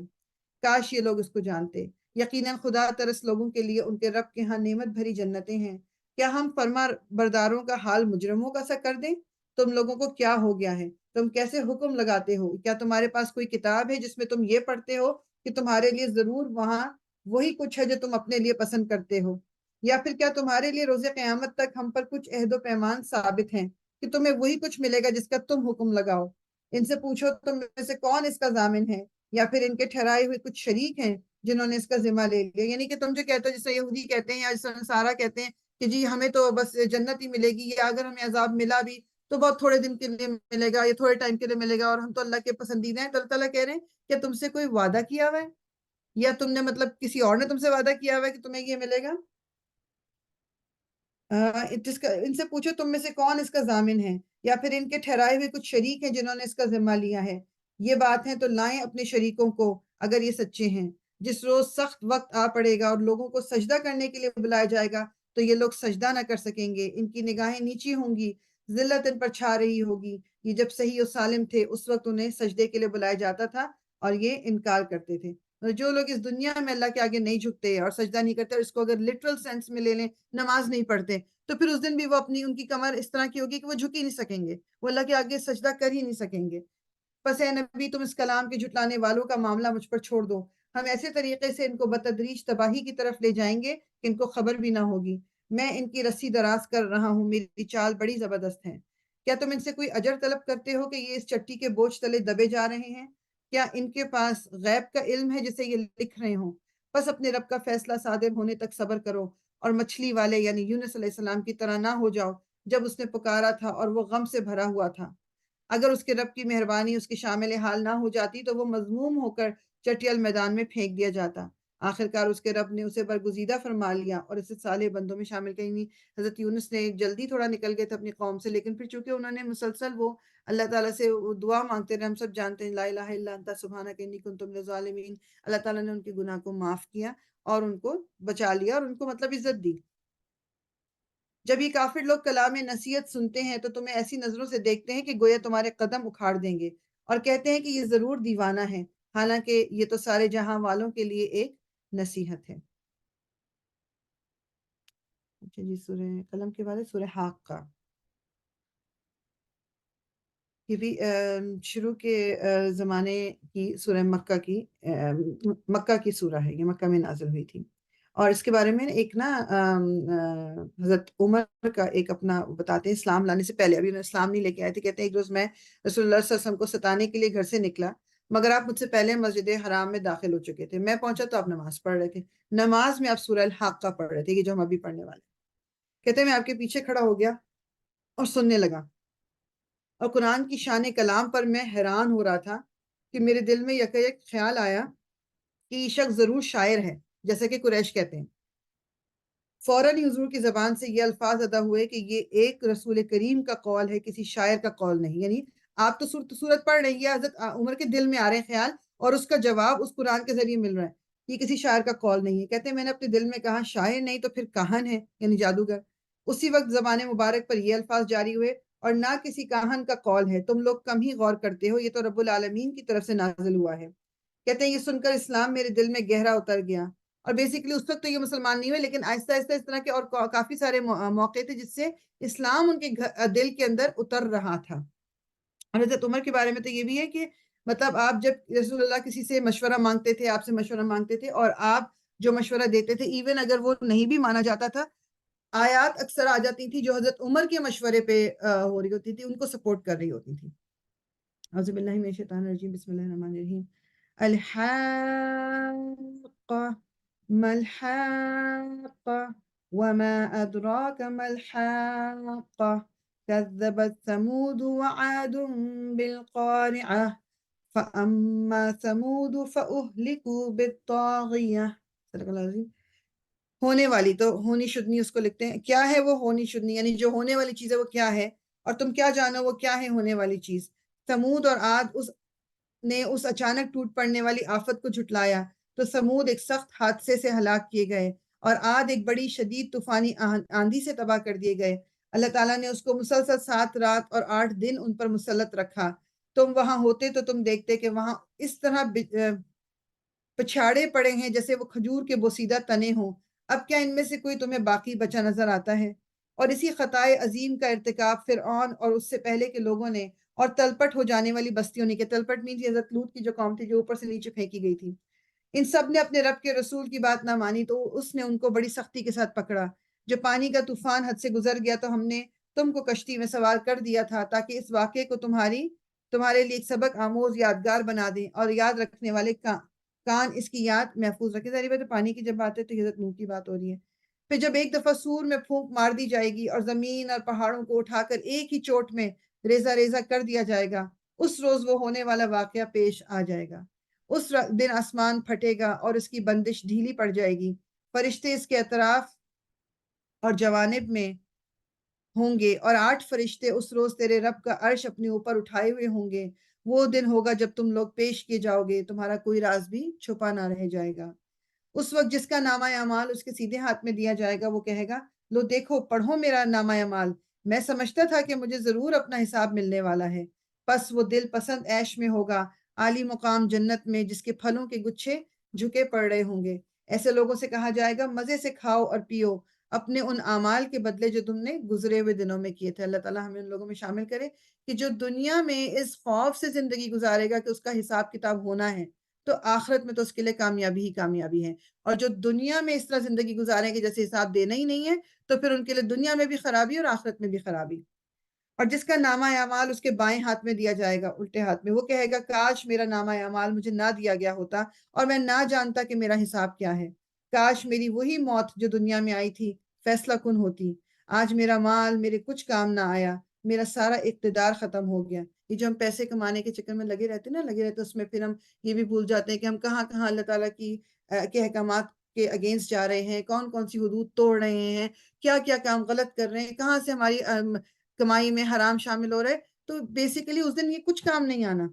[SPEAKER 1] کاش یہ لوگ اس کو جانتے۔ یقیناً خدا ترس لوگوں کے لیے ان کے رب کے ہاں نعمت بھری جنتیں ہیں۔ کیا ہم فرما برداروں کا حال مجرموں کا سا کر دیں؟ تم لوگوں کو کیا ہو گیا ہے؟ تم کیسے حکم لگاتے ہو؟ کیا تمہارے پاس کوئی کتاب ہے جس میں تم یہ پڑھتے ہو کہ تمہارے لیے ضرور وہاں وہی کچھ ہے جو تم اپنے لیے پسند کرتے ہو؟ یا پھر کیا تمہارے لیے روز قیامت تک ہم پر کچھ عہد و پیمان ثابت ہیں کہ تمہیں وہی کچھ ملے گا جس کا تم حکم لگاؤ؟ ان سے پوچھو تم میں سے کون اس کا ضامن ہے، یا پھر ان کے ٹھہرائے ہوئے کچھ شریک ہیں جنہوں نے اس کا ذمہ لے لیا؟ یعنی کہ تم جو کہتے ہو جیسے یہودی کہتے ہیں یا جیسے نصارہ کہتے ہیں کہ جی ہمیں تو بس جنت ہی ملے گی، یا اگر ہمیں عذاب ملا بھی تو بہت تھوڑے دن کے لیے ملے گا یا تھوڑے ٹائم کے لیے ملے گا، اور ہم تو اللہ کے پسندیدہ ہیں۔ تو اللہ تعالیٰ کہہ رہے ہیں کہ تم سے کوئی وعدہ کیا ہوا ہے، یا تم نے مطلب کسی اور نے تم سے وعدہ کیا ہوا ہے کہ تمہیں یہ ملے گا؟ ان سے پوچھو تم میں سے کون اس کا ضامن ہے، یا پھر ان کے ٹھہرائے ہوئے کچھ شریک ہیں جنہوں نے اس کا ذمہ لیا ہے۔ یہ بات ہے تو لائیں اپنے شریکوں کو اگر یہ سچے ہیں۔ جس روز سخت وقت آ پڑے گا اور لوگوں کو سجدہ کرنے کے لیے بلایا جائے گا تو یہ لوگ سجدہ نہ کر سکیں گے، ان کی نگاہیں نیچی ہوں گی، ذلت ان پر چھا رہی ہوگی۔ یہ جب صحیح و سالم تھے اس وقت انہیں سجدے کے لیے بلایا جاتا تھا اور یہ انکار کرتے تھے۔ اور جو لوگ اس دنیا میں اللہ کے آگے نہیں جھکتے اور سجدہ نہیں کرتے، اور اس کو اگر لٹرل سینس میں لے لیں نماز نہیں پڑھتے، تو پھر اس دن بھی وہ ان کی کمر اس طرح کی ہوگی کہ وہ جھک ہی نہیں سکیں گے، وہ اللہ کے آگے سجدہ کر ہی نہیں سکیں گے۔ پس اے نبی تم اس کلام کے جھٹلانے والوں کا معاملہ مجھ پر چھوڑ دو، ہم ایسے طریقے سے ان کو بتدریج تباہی کی طرف لے جائیں گے کہ ان کو خبر بھی نہ ہوگی۔ میں ان کی رسی دراز کر رہا ہوں، میری چال بڑی زبردست ہے۔ کیا تم ان سے کوئی اجر طلب کرتے ہو کہ یہ اس چٹی کے بوجھ تلے دبے جا رہے ہیں؟ کیا ان کے پاس غیب کا علم ہے جسے یہ لکھ رہے ہوں؟ بس اپنے رب کا فیصلہ صادر ہونے تک صبر کرو اور مچھلی والے یعنی یونس علیہ السلام کی طرح نہ ہو جاؤ جب اس نے پکارا تھا اور وہ غم سے بھرا ہوا تھا۔ اگر اس کے رب کی مہربانی اس کے شامل حال نہ ہو جاتی تو وہ مذموم ہو کر چٹیل میدان میں پھینک دیا جاتا۔ آخرکار اس کے رب نے اسے برگزیدہ فرما لیا اور اسے صالح بندوں میں شامل کہیں۔ حضرت یونس نے جلدی تھوڑا نکل گئے تھے اپنی قوم سے، لیکن پھر چونکہ انہوں نے مسلسل وہ اللہ تعالیٰ سے دعا مانگتے رہے، ہم سب جانتے ہیں لا الہ الا انت سبحانک انی کنت من الظالمین، اللہ تعالیٰ نے ان کے گناہ کو معاف کیا اور ان کو بچا لیا اور ان کو مطلب عزت دی۔ جب یہ کافر لوگ کلام نصیحت سنتے ہیں تو تمہیں ایسی نظروں سے دیکھتے ہیں کہ گویا تمہارے قدم اکھاڑ دیں گے، اور کہتے ہیں کہ یہ ضرور دیوانہ ہے، حالانکہ یہ تو سارے جہاں والوں کے لیے ایک نصیحت ہے۔ اچھا جی، سورہ قلم کے بعد سورہ حاقہ، یہ بھی شروع کے زمانے کی سورہ مکہ کی سورہ ہے، یہ مکہ میں نازل ہوئی تھی۔ اور اس کے بارے میں ایک نا حضرت عمر کا ایک اپنا بتاتے ہیں، اسلام لانے سے پہلے، ابھی انہوں نے اسلام نہیں لے کے آئے تھے، کہتے ہیں ایک روز میں رسول اللہ صلی اللہ علیہ وسلم کو ستانے کے لیے گھر سے نکلا، مگر آپ مجھ سے پہلے مسجد حرام میں داخل ہو چکے تھے۔ میں پہنچا تو آپ نماز پڑھ رہے تھے، نماز میں آپ سورہ الحاقہ پڑھ رہے تھے، یہ جو ہم ابھی پڑھنے والے ہیں۔ کہتے ہیں میں آپ کے پیچھے کھڑا ہو گیا اور سننے لگا، اور قرآن کی شان کلام پر میں حیران ہو رہا تھا کہ میرے دل میں یک خیال آیا کہ یہ شخص ضرور شاعر ہے، جیسا کہ قریش کہتے ہیں۔ فوراً ہی حضور کی زبان سے یہ الفاظ ادا ہوئے کہ یہ ایک رسول کریم کا قول ہے، کسی شاعر کا قول نہیں۔ یعنی آپ تو صورت پڑھ رہے ہیں، یہ حضرت عمر کے دل میں آ رہے ہیں خیال، اور اس کا جواب اس قرآن کے ذریعے مل رہا ہے، یہ کسی شاعر کا قول نہیں ہے۔ کہتے ہیں میں نے اپنے دل میں کہا شاعر نہیں تو پھر کاہن ہے، یعنی جادوگر۔ اسی وقت زبان مبارک پر یہ الفاظ جاری ہوئے، اور نہ کسی کاہن کا قول ہے، تم لوگ کم ہی غور کرتے ہو، یہ تو رب العالمین کی طرف سے نازل ہوا ہے۔ کہتے ہیں یہ سن کر اسلام میرے دل میں گہرا اتر گیا، اور بیسیکلی اس وقت تو یہ مسلمان نہیں ہوئے، لیکن آہستہ آہستہ اس طرح کے اور کافی سارے موقع تھے جس سے اسلام ان کے دل کے اندر اتر رہا تھا۔ اور حضرت عمر کے بارے میں تو یہ بھی ہے کہ مطلب آپ جب رسول اللہ کسی سے مشورہ مانگتے تھے، آپ سے مشورہ مانگتے تھے، اور آپ جو مشورہ دیتے تھے ایون اگر وہ نہیں بھی مانا جاتا تھا، آیات اکثر آ جاتی تھی جو حضرت عمر کے مشورے پہ ہو رہی ہوتی تھی، ان کو سپورٹ کر رہی ہوتی تھی۔ اعوذ باللہ من الشیطان الرجیم، بسم اللہ الرحمن الرحیم۔ الحاقہ ما الحاقہ وما ادراک ما الحاقہ كذبت ثمود وعاد بالقارعہ فاما ثمود فاہلکوا بالطاغیہ۔ صدق اللہ العظیم۔ ہونے والی، تو ہونی شدنی اس کو لکھتے ہیں، کیا ہے وہ ہونی شدنی، یعنی جو ہونے والی چیز ہے وہ کیا ہے، اور تم کیا جانو وہ کیا ہے ہونے والی چیز۔ ثمود اور عاد نے اس اچانک ٹوٹ پڑنے والی آفت کو جھٹلایا، تو ثمود ایک سخت حادثے سے ہلاک کیے گئے، اور عاد ایک بڑی شدید طوفانی آندھی سے تباہ کر دیے گئے۔ اللہ تعالیٰ نے اس کو مسلسل 7 رات اور 8 دن ان پر مسلط رکھا۔ تم وہاں ہوتے تو تم دیکھتے کہ وہاں اس طرح پچھاڑے پڑے ہیں جیسے وہ کھجور کے بوسیدہ تنے ہوں۔ اب کیا ان میں سے کوئی تمہیں باقی بچا نظر آتا ہے؟ اور اسی خطائے عظیم کا ارتکاب فرعون اور اس سے پہلے کے لوگوں نے، اور تلپٹ ہو جانے والی بستیوں نے، کہ تلپٹ مینس حضرت لوط کی جو قوم تھی جو اوپر سے نیچے پھینکی گئی تھی، ان سب نے اپنے رب کے رسول کی بات نہ مانی تو اس نے ان کو بڑی سختی کے ساتھ پکڑا۔ جو پانی کا طوفان حد سے گزر گیا تو ہم نے تم کو کشتی میں سوار کر دیا تھا تاکہ اس واقعے کو تمہارے لیے ایک سبق آموز یادگار بنا دیں، اور یاد رکھنے والے کان اس کی یاد محفوظ رکھے۔ ظاہر بات ہے پانی کی جب بات ہے تو حضرت نوح کی بات ہو رہی ہے۔ پھر جب ایک دفعہ سور میں پھونک مار دی جائے گی اور زمین اور پہاڑوں کو اٹھا کر ایک ہی چوٹ میں ریزہ ریزہ کر دیا جائے گا، اس روز وہ ہونے والا واقعہ پیش آ جائے گا۔ اس دن آسمان پھٹے گا اور اس کی بندش ڈھیلی پڑ جائے گی، فرشتے اس کے اطراف اور جوانب میں ہوں گے، اور 8 فرشتے اس روز تیرے رب کا عرش اپنے اوپر اٹھائے ہوئے ہوں گے۔ وہ دن ہوگا جب تم لوگ پیش کیے جاؤ گے، تمہارا کوئی راز بھی چھپا نہ رہ جائے گا۔ اس وقت جس کا نامہ اعمال اس کے سیدھے ہاتھ میں دیا جائے گا وہ کہے گا لو دیکھو پڑھو میرا نامہ اعمال، میں سمجھتا تھا کہ مجھے ضرور اپنا حساب ملنے والا ہے۔ پس وہ دل پسند عیش میں ہوگا، عالی مقام جنت میں، جس کے پھلوں کے گچھے جھکے پڑ رہے ہوں گے۔ ایسے لوگوں سے کہا جائے گا مزے سے کھاؤ اور پیو، اپنے ان اعمال کے بدلے جو تم نے گزرے ہوئے دنوں میں کیے تھے۔ اللہ تعالیٰ ہمیں ان لوگوں میں شامل کرے کہ جو دنیا میں اس خوف سے زندگی گزارے گا کہ اس کا حساب کتاب ہونا ہے، تو آخرت میں تو اس کے لیے کامیابی ہی کامیابی ہے۔ اور جو دنیا میں اس طرح زندگی گزاریں کہ جیسے حساب دینا ہی نہیں ہے، تو پھر ان کے لیے دنیا میں بھی خرابی اور آخرت میں بھی خرابی۔ اور جس کا نامہ اعمال اس کے بائیں ہاتھ میں دیا جائے گا، الٹے ہاتھ میں، وہ کہے گا کاش میرا نامہ اعمال مجھے نہ دیا گیا ہوتا اور میں نہ جانتا کہ میرا حساب کیا ہے۔ کاش میری وہی موت جو دنیا میں آئی تھی فیصلہ کن ہوتی۔ آج میرا مال میرے کچھ کام نہ آیا، میرا سارا اقتدار ختم ہو گیا۔ یہ جو ہم پیسے کمانے کے چکر میں لگے رہتے ہیں نا، لگے رہتے اس میں پھر ہم یہ بھی بھول جاتے ہیں کہ ہم کہاں کہاں اللہ تعالیٰ کے احکامات کے اگینسٹ جا رہے ہیں، کون کون سی حدود توڑ رہے ہیں، کیا کیا کام غلط کر رہے ہیں، کہاں سے ہماری کمائی میں حرام شامل ہو رہے۔ تو بیسیکلی اس دن یہ کچھ کام نہیں آنا۔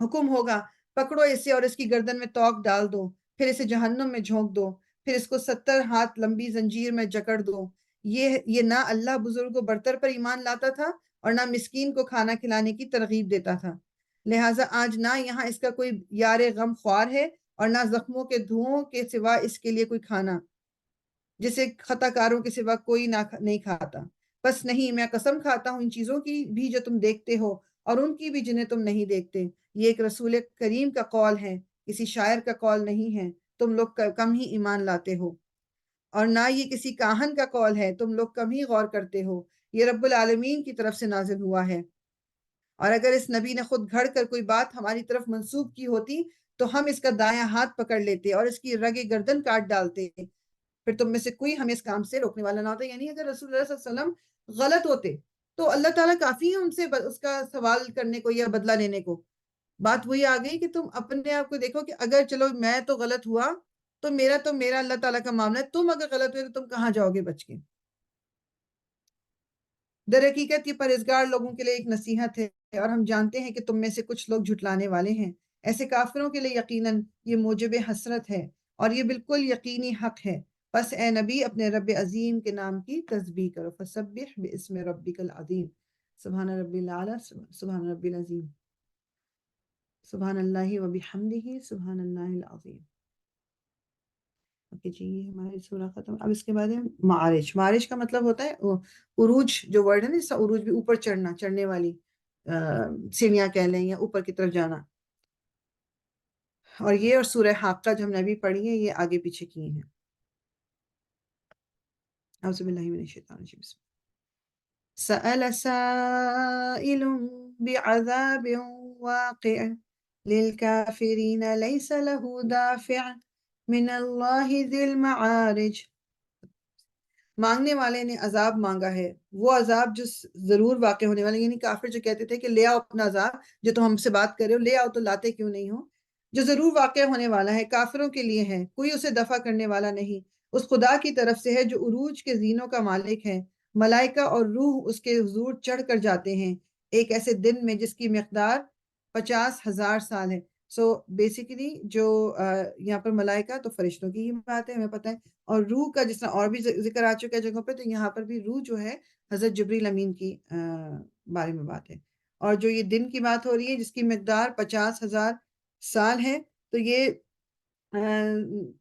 [SPEAKER 1] حکم ہوگا پکڑو اسے اور اس کی گردن میں توق ڈال دو، پھر اسے جہنم میں جھونک دو، پھر اس کو 70 ہاتھ لمبی زنجیر میں جکڑ دو۔ یہ نہ اللہ بزرگ و برتر پر ایمان لاتا تھا اور نہ مسکین کو کھانا کھلانے کی ترغیب دیتا تھا، لہٰذا آج نہ یہاں اس کا کوئی یار غم خوار ہے اور نہ زخموں کے دھوؤں کے سوا اس کے لیے کوئی کھانا، جسے خطا کاروں کے سوا کوئی نہیں کھاتا۔ بس نہیں، میں قسم کھاتا ہوں ان چیزوں کی بھی جو تم دیکھتے ہو اور ان کی بھی جنہیں تم نہیں دیکھتے۔ یہ ایک رسول کریم کا قول ہے، کسی شاعر کا قول نہیں ہے، تم لوگ کم ہی ایمان لاتے ہو، اور نہ یہ کسی کاہن کا قول ہے، تم لوگ کم ہی غور کرتے ہو۔ یہ رب العالمین کی طرف سے نازل ہوا ہے، اور اگر اس نبی نے خود گھڑ کر کوئی بات ہماری طرف منسوب کی ہوتی تو ہم اس کا دایاں ہاتھ پکڑ لیتے اور اس کی رگ گردن کاٹ ڈالتے، پھر تم میں سے کوئی ہمیں اس کام سے روکنے والا نہ ہوتا۔ یعنی اگر رسول اللہ صلی اللہ علیہ وسلم غلط ہوتے تو اللہ تعالیٰ کافی ہے ان سے اس کا سوال کرنے کو یا بدلہ لینے کو۔ بات وہی آ گئی کہ تم اپنے آپ کو دیکھو کہ اگر چلو میں تو غلط ہوا تو میرا اللہ تعالیٰ کا معاملہ ہے، تم اگر غلط ہوئے تو تم کہاں جاؤ گے بچ کے۔ در حقیقت یہ پرہیزگار لوگوں کے لیے ایک نصیحت ہے، اور ہم جانتے ہیں کہ تم میں سے کچھ لوگ جھٹلانے والے ہیں۔ ایسے کافروں کے لیے یقیناً یہ موجب حسرت ہے اور یہ بالکل یقینی حق ہے۔ بس اے نبی اپنے رب عظیم کے نام کی تسبیح کرو، فسبح باسم ربک العظیم، سبحان ربی الاعلیٰ، سبحان ربی العظیم، سبحان اللہ و بحمدہ، سبحان اللہ العظیم۔ اوکے جی، یہ ہماری سورہ ختم۔ اب اس کے بعد ہے معارج۔ معارج کا مطلب ہوتا ہے عروج، جو ورڈ ہے نا، اس کا عروج بھی اوپر چڑھنا، چڑھنے والی سیڑھیاں کہہ لیں یا اوپر کی طرف جانا۔ اور یہ اور سورہ حاقہ جو ہم نے ابھی پڑھی ہے یہ آگے پیچھے کیے ہیں۔ اعوذ باللہ من الشیطان الرجیم۔ سأل سائل بعذاب واقع للكافرين ليس له دافع من الله ذي المعارج۔ مانگنے والے نے عذاب مانگا ہے، وہ عذاب جو ضرور واقع ہونے والا، یعنی کافر جو کہتے تھے کہ لے آؤ اپنا عذاب، جو تم ہم سے بات کر رہے ہو لے آؤ، تو لاتے کیوں نہیں ہو؟ جو ضرور واقع ہونے والا ہے، کافروں کے لیے ہے، کوئی اسے دفع کرنے والا نہیں، اس خدا کی طرف سے ہے جو عروج کے زینوں کا مالک ہے۔ ملائکہ اور روح اس کے حضور چڑھ کر جاتے ہیں ایک ایسے دن میں جس کی مقدار 50,000 سال ہے۔ سو بیسیکلی جو یہاں پر ملائکہ تو فرشتوں کی ہی بات ہے، ہمیں پتہ ہے، اور روح کا جس طرح اور بھی ذکر آ چکا ہے جگہوں پہ، تو یہاں پر بھی روح جو ہے حضرت جبریل امین کی بارے میں بات ہے۔ اور جو یہ دن کی بات ہو رہی ہے جس کی مقدار 50,000 سال ہے، تو یہ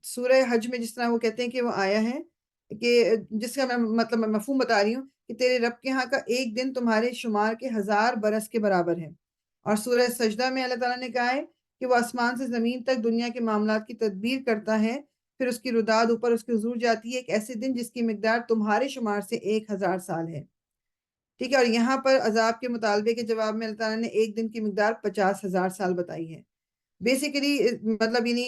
[SPEAKER 1] سورہ حج میں جس طرح وہ کہتے ہیں کہ وہ آیا ہے کہ جس کا میں مطلب مفہوم بتا رہی ہوں کہ تیرے رب کے ہاں کا ایک دن تمہارے شمار کے 1000 برس کے برابر ہے۔ اور سورہ سجدہ میں اللہ تعالیٰ نے کہا ہے کہ وہ آسمان سے زمین تک دنیا کے معاملات کی تدبیر کرتا ہے، پھر اس کی رداد اوپر اس کے حضور جاتی ہے ایک ایسے دن جس کی مقدار تمہارے شمار سے 1000 سال ہے۔ ٹھیک ہے، اور یہاں پر عذاب کے مطالبے کے جواب میں اللہ تعالیٰ نے ایک دن کی مقدار 50,000 سال بتائی ہے۔ بیسیکلی مطلب یعنی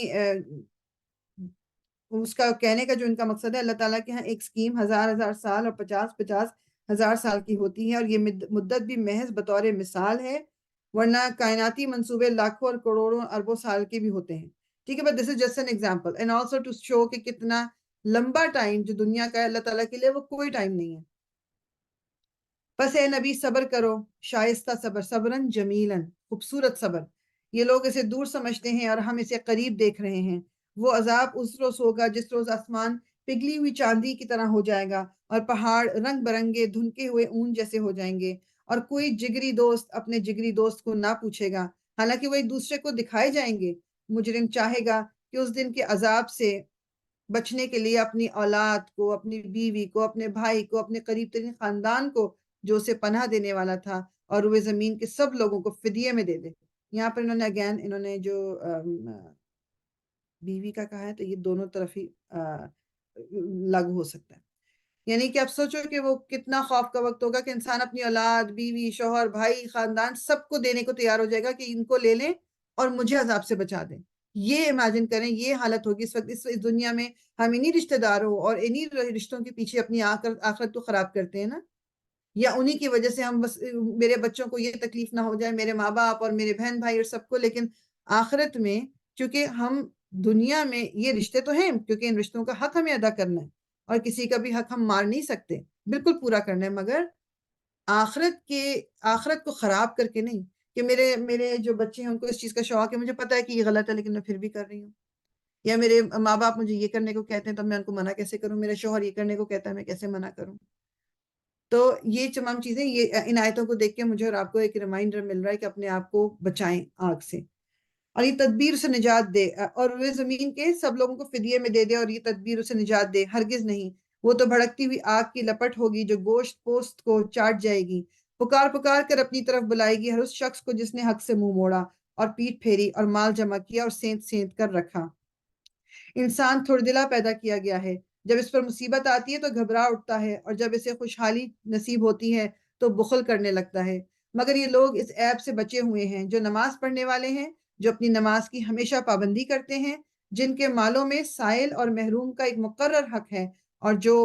[SPEAKER 1] اس کا کہنے کا جو ان کا مقصد ہے، اللہ تعالیٰ کے ہاں ایک سکیم 1000 سال اور 50,000 سال کی ہوتی ہے، اور یہ مدت بھی محض بطور مثال ہے، ورنہ کائناتی منصوبے لاکھوں اور کروڑوں اربوں سال کے بھی ہوتے ہیں۔ ٹھیک ہے، but this is just an example and also to show کہ کتنا لمبا ٹائم جو دنیا کا ہے اللہ تعالیٰ کے لیے وہ کوئی ٹائم نہیں ہے۔ بس اے نبی صبر کرو، شائستہ صبر، صبرن جمیلن، خوبصورت صبر۔ یہ لوگ اسے دور سمجھتے ہیں اور ہم اسے قریب دیکھ رہے ہیں۔ وہ عذاب اس روز ہوگا جس روز آسمان پگھلی ہوئی چاندی کی طرح ہو جائے گا اور پہاڑ رنگ برنگے دھنکے ہوئے اون جیسے ہو جائیں گے، اور کوئی جگری دوست اپنے جگری دوست کو نہ پوچھے گا، حالانکہ وہ ایک دوسرے کو دکھائے جائیں گے۔ مجرم چاہے گا کہ اس دن کے عذاب سے بچنے کے لیے اپنی اولاد کو، اپنی بیوی کو، اپنے بھائی کو، اپنے قریب ترین خاندان کو جو اسے پناہ دینے والا تھا، اور روئے زمین کے سب لوگوں کو فدیے میں دے دے۔ یہاں پر انہوں نے جو بیوی کا کہا ہے تو یہ دونوں طرف ہی لاگو ہو سکتا ہے۔ یعنی کہ اب سوچو کہ وہ کتنا خوف کا وقت ہوگا کہ انسان اپنی اولاد، بیوی، شوہر، بھائی، خاندان سب کو دینے کو تیار ہو جائے گا کہ ان کو لے لیں اور مجھے عذاب سے بچا دیں۔ یہ امیجن کریں، یہ حالت ہوگی اس وقت اس دنیا میں۔ ہم انہی رشتہ داروں اور انہی رشتوں کے پیچھے اپنی آخرت کو خراب کرتے ہیں نا، یا انہی کی وجہ سے ہم بس میرے بچوں کو یہ تکلیف نہ ہو جائے، میرے ماں باپ اور میرے بہن بھائی اور سب کو، لیکن آخرت میں چونکہ ہم دنیا میں یہ رشتے تو ہیں، کیونکہ ان رشتوں کا حق ہمیں ادا کرنا ہے اور کسی کا بھی حق ہم مار نہیں سکتے، بالکل پورا کرنا ہے، مگر آخرت کو خراب کر کے نہیں کہ میرے جو بچے ہیں ان کو اس چیز کا شوق ہے، مجھے پتا ہے کہ یہ غلط ہے لیکن میں پھر بھی کر رہی ہوں، یا میرے ماں باپ مجھے یہ کرنے کو کہتے ہیں تو میں ان کو منع کیسے کروں، میرا شوہر یہ کرنے کو کہتا ہے میں کیسے منع کروں۔ تو یہ تمام چیزیں، یہ ان آیتوں کو دیکھ کے مجھے اور آپ کو ایک ریمائنڈر مل رہا ہے کہ اپنے آپ کو بچائیں آگ سے، اور یہ تدبیر سے نجات دے، اور روئے زمین کے سب لوگوں کو فدیے میں دے دے، اور یہ تدبیر اسے نجات دے، ہرگز نہیں، وہ تو بھڑکتی ہوئی آگ کی لپٹ ہوگی جو گوشت پوست کو چاٹ جائے گی، پکار پکار کر اپنی طرف بلائے گی ہر اس شخص کو جس نے حق سے منہ موڑا اور پیٹ پھیری اور مال جمع کیا اور سینت سینت کر رکھا۔ انسان تھوڑدلا پیدا کیا گیا ہے، جب اس پر مصیبت آتی ہے تو گھبرا اٹھتا ہے، اور جب اسے خوشحالی نصیب ہوتی ہے تو بخل کرنے لگتا ہے، مگر یہ لوگ اس عیب سے بچے ہوئے ہیں جو نماز پڑھنے والے ہیں، جو اپنی نماز کی ہمیشہ پابندی کرتے ہیں، جن کے مالوں میں سائل اور محروم کا ایک مقرر حق ہے، اور جو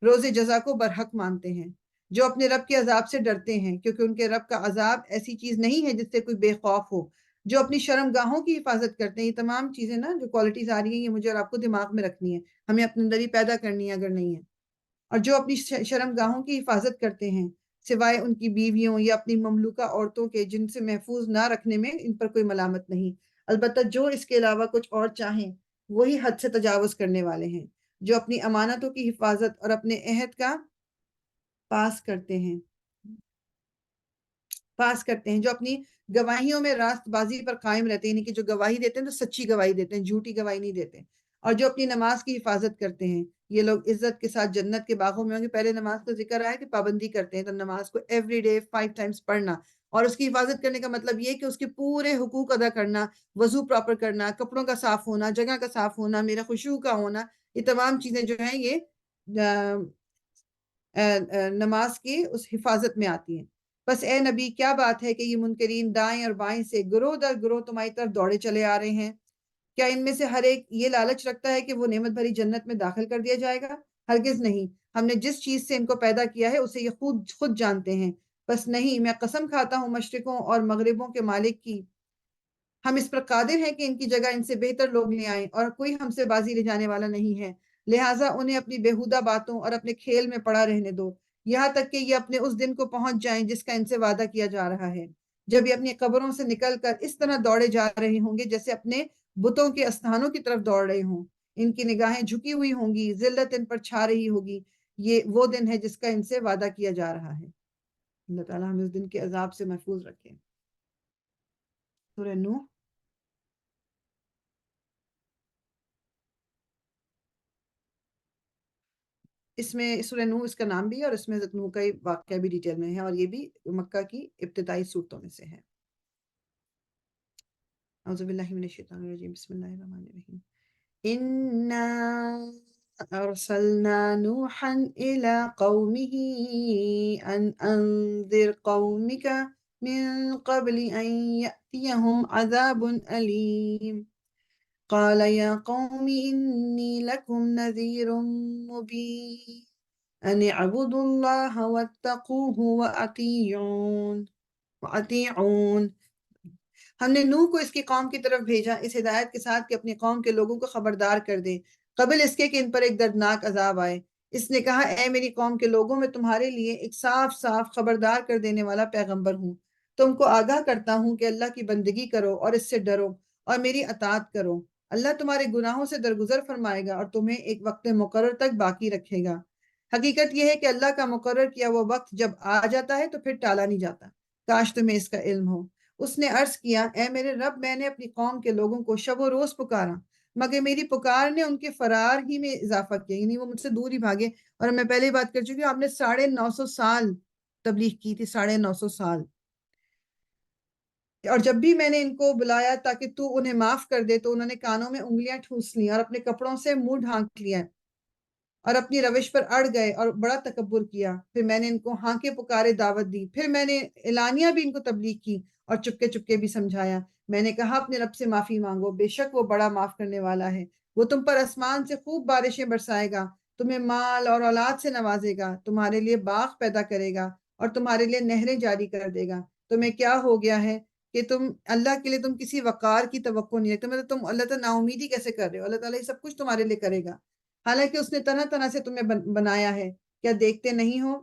[SPEAKER 1] روز جزا کو برحق مانتے ہیں، جو اپنے رب کے عذاب سے ڈرتے ہیں، کیونکہ ان کے رب کا عذاب ایسی چیز نہیں ہے جس سے کوئی بے خوف ہو، جو اپنی شرم گاہوں کی حفاظت کرتے ہیں۔ یہ تمام چیزیں نا جو کوالٹیز آ رہی ہیں، یہ مجھے اور آپ کو دماغ میں رکھنی ہے، ہمیں اپنے اندر ہی پیدا کرنی ہے اگر نہیں ہے۔ اور جو اپنی شرم گاہوں کی حفاظت کرتے ہیں، سوائے ان کی بیویوں یا اپنی مملوکہ عورتوں کے جن سے محفوظ نہ رکھنے میں ان پر کوئی ملامت نہیں، البتہ جو اس کے علاوہ کچھ اور چاہیں وہی حد سے تجاوز کرنے والے ہیں، جو اپنی امانتوں کی حفاظت اور اپنے عہد کا پاس کرتے ہیں، جو اپنی گواہیوں میں راست بازی پر قائم رہتے ہیں، یعنی کہ جو گواہی دیتے ہیں تو سچی گواہی دیتے ہیں، جھوٹی گواہی نہیں دیتے، اور جو اپنی نماز کی حفاظت کرتے ہیں، یہ لوگ عزت کے ساتھ جنت کے باغوں میں ہوں گے۔ پہلے نماز کا ذکر آیا کہ پابندی کرتے ہیں، تو نماز کو ایوری ڈے 5 ٹائمز پڑھنا، اور اس کی حفاظت کرنے کا مطلب یہ کہ اس کے پورے حقوق ادا کرنا، وضو پراپر کرنا، کپڑوں کا صاف ہونا، جگہ کا صاف ہونا، میرا خشوع کا ہونا، یہ تمام چیزیں جو ہیں یہ نماز کی اس حفاظت میں آتی ہیں۔ بس اے نبی، کیا بات ہے کہ یہ منکرین دائیں اور بائیں سے گروہ در گروہ تمہاری طرف دوڑے چلے آ رہے ہیں؟ کیا ان میں سے ہر ایک یہ لالچ رکھتا ہے کہ وہ نعمت بھری جنت میں داخل کر دیا جائے گا؟ ہرگز نہیں، ہم نے جس چیز سے ان کو پیدا کیا ہے اسے یہ خود جانتے ہیں۔ بس نہیں، میں قسم کھاتا ہوں مشرقوں اور مغربوں کے مالک کی، ہم اس پر قادر ہیں کہ ان کی جگہ ان سے بہتر لوگ لے آئیں، اور کوئی ہم سے بازی لے جانے والا نہیں ہے، لہٰذا انہیں اپنی بےہودہ باتوں اور اپنے کھیل میں پڑا رہنے دو، یہاں تک کہ یہ اپنے اس دن کو پہنچ جائیں جس کا ان سے وعدہ کیا جا رہا ہے، جب یہ اپنی قبروں سے نکل کر اس طرح دوڑے جا رہے ہوں گے جیسے اپنے بتوں کے استھانوں کی طرف دوڑ رہے ہوں، ان کی نگاہیں جھکی ہوئی ہوں گی، ذلت ان پر چھا رہی ہوگی، یہ وہ دن ہے جس کا ان سے وعدہ کیا جا رہا ہے۔ اللہ تعالیٰ ہمیں اس دن کے عذاب سے محفوظ رکھے۔ سورہ نوح۔ اس میں سورہ نوح اس کا نام بھی ہے، اور اس میں حضرت نوح کا واقعہ بھی ڈیٹیل میں ہے، اور یہ بھی مکہ کی ابتدائی صورتوں میں سے ہے۔ اعوذ باللہ من الشیطان الرجیم، بسم اللہ الرحمن الرحیم۔ انا ارسلنا نوحا الى قومه ان انذر قومك من قبل ان يأتيهم عذاب أليم قال يا قوم إني لكم نذير مبين أن اعبدوا الله واتقوه وأطيعون۔ ہم نے نوح کو اس کی قوم کی طرف بھیجا اس ہدایت کے ساتھ کہ اپنی قوم کے لوگوں کو خبردار کر دے قبل اس کے کہ ان پر ایک دردناک عذاب آئے۔ اس نے کہا، اے میری قوم کے لوگوں، میں تمہارے لیے ایک صاف صاف خبردار کر دینے والا پیغمبر ہوں، تم کو آگاہ کرتا ہوں کہ اللہ کی بندگی کرو اور اس سے ڈرو اور میری اطاعت کرو۔ اللہ تمہارے گناہوں سے درگزر فرمائے گا اور تمہیں ایک وقت مقرر تک باقی رکھے گا۔ حقیقت یہ ہے کہ اللہ کا مقرر کیا وہ وقت جب آ جاتا ہے تو پھر ٹالا نہیں جاتا، کاش تمہیں اس کا علم ہو۔ اس نے عرض کیا، اے میرے رب، میں نے اپنی قوم کے لوگوں کو شب و روز پکارا مگر میری پکار نے ان کے فرار ہی میں اضافہ کیا، یعنی وہ مجھ سے دور ہی بھاگے۔ اور میں پہلے ہی بات کر چکی ہوں، آپ نے 950 سال تبلیغ کی تھی، 950 سال۔ اور جب بھی میں نے ان کو بلایا تاکہ تو انہیں معاف کر دے تو انہوں نے کانوں میں انگلیاں ٹھوس لیں اور اپنے کپڑوں سے منہ ڈھانک لیا اور اپنی روش پر اڑ گئے اور بڑا تکبر کیا۔ پھر میں نے ان کو ہاں کے پکارے دعوت دی، پھر میں نے اعلانیہ بھی ان کو تبلیغ کی اور چپکے چپکے بھی سمجھایا۔ میں نے کہا اپنے رب سے معافی مانگو، بے شک وہ بڑا معاف کرنے والا ہے۔ وہ تم پر آسمان سے خوب بارشیں برسائے گا، تمہیں مال اور اولاد سے نوازے گا، تمہارے لیے باغ پیدا کرے گا اور تمہارے لیے نہریں جاری کر دے گا۔ تمہیں کیا ہو گیا ہے کہ تم اللہ کے لیے تم کسی وقار کی توقع نہیں رکھتے؟ مطلب تم اللہ تعالیٰ نا امیدی کیسے کر رہے ہو؟ اللہ تعالیٰ یہ سب کچھ تمہارے لیے کرے گا، حالانکہ اس نے طرح طرح سے تمہیں بنایا ہے۔ کیا دیکھتے نہیں ہو